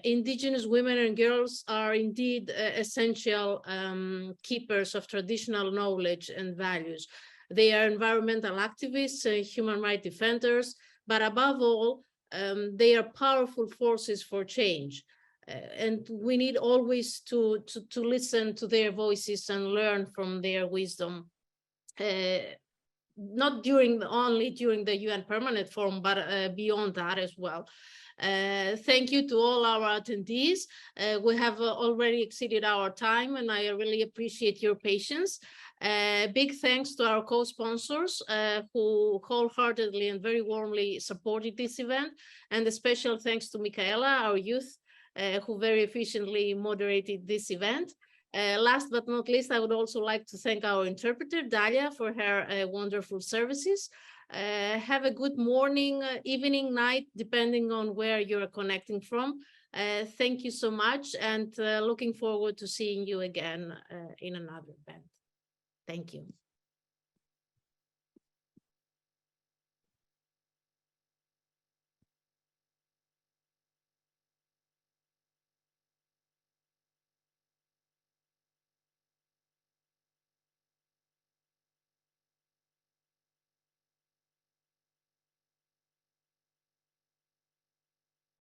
Indigenous women and girls are indeed essential keepers of traditional knowledge and values. They are environmental activists, human rights defenders, but above all, they are powerful forces for change. And we need always to listen to their voices and learn from their wisdom. Not only during the UN Permanent Forum, but beyond that as well. Thank you to all our attendees. We have already exceeded our time, and I really appreciate your patience. Big thanks to our co-sponsors who wholeheartedly and very warmly supported this event, and a special thanks to Michaela, our youth, who very efficiently moderated this event. Last but not least, I would also like to thank our interpreter, Dalia, for her wonderful services. Have a good morning, evening, night, depending on where you're connecting from. Thank you so much, and looking forward to seeing you again in another event. Thank you.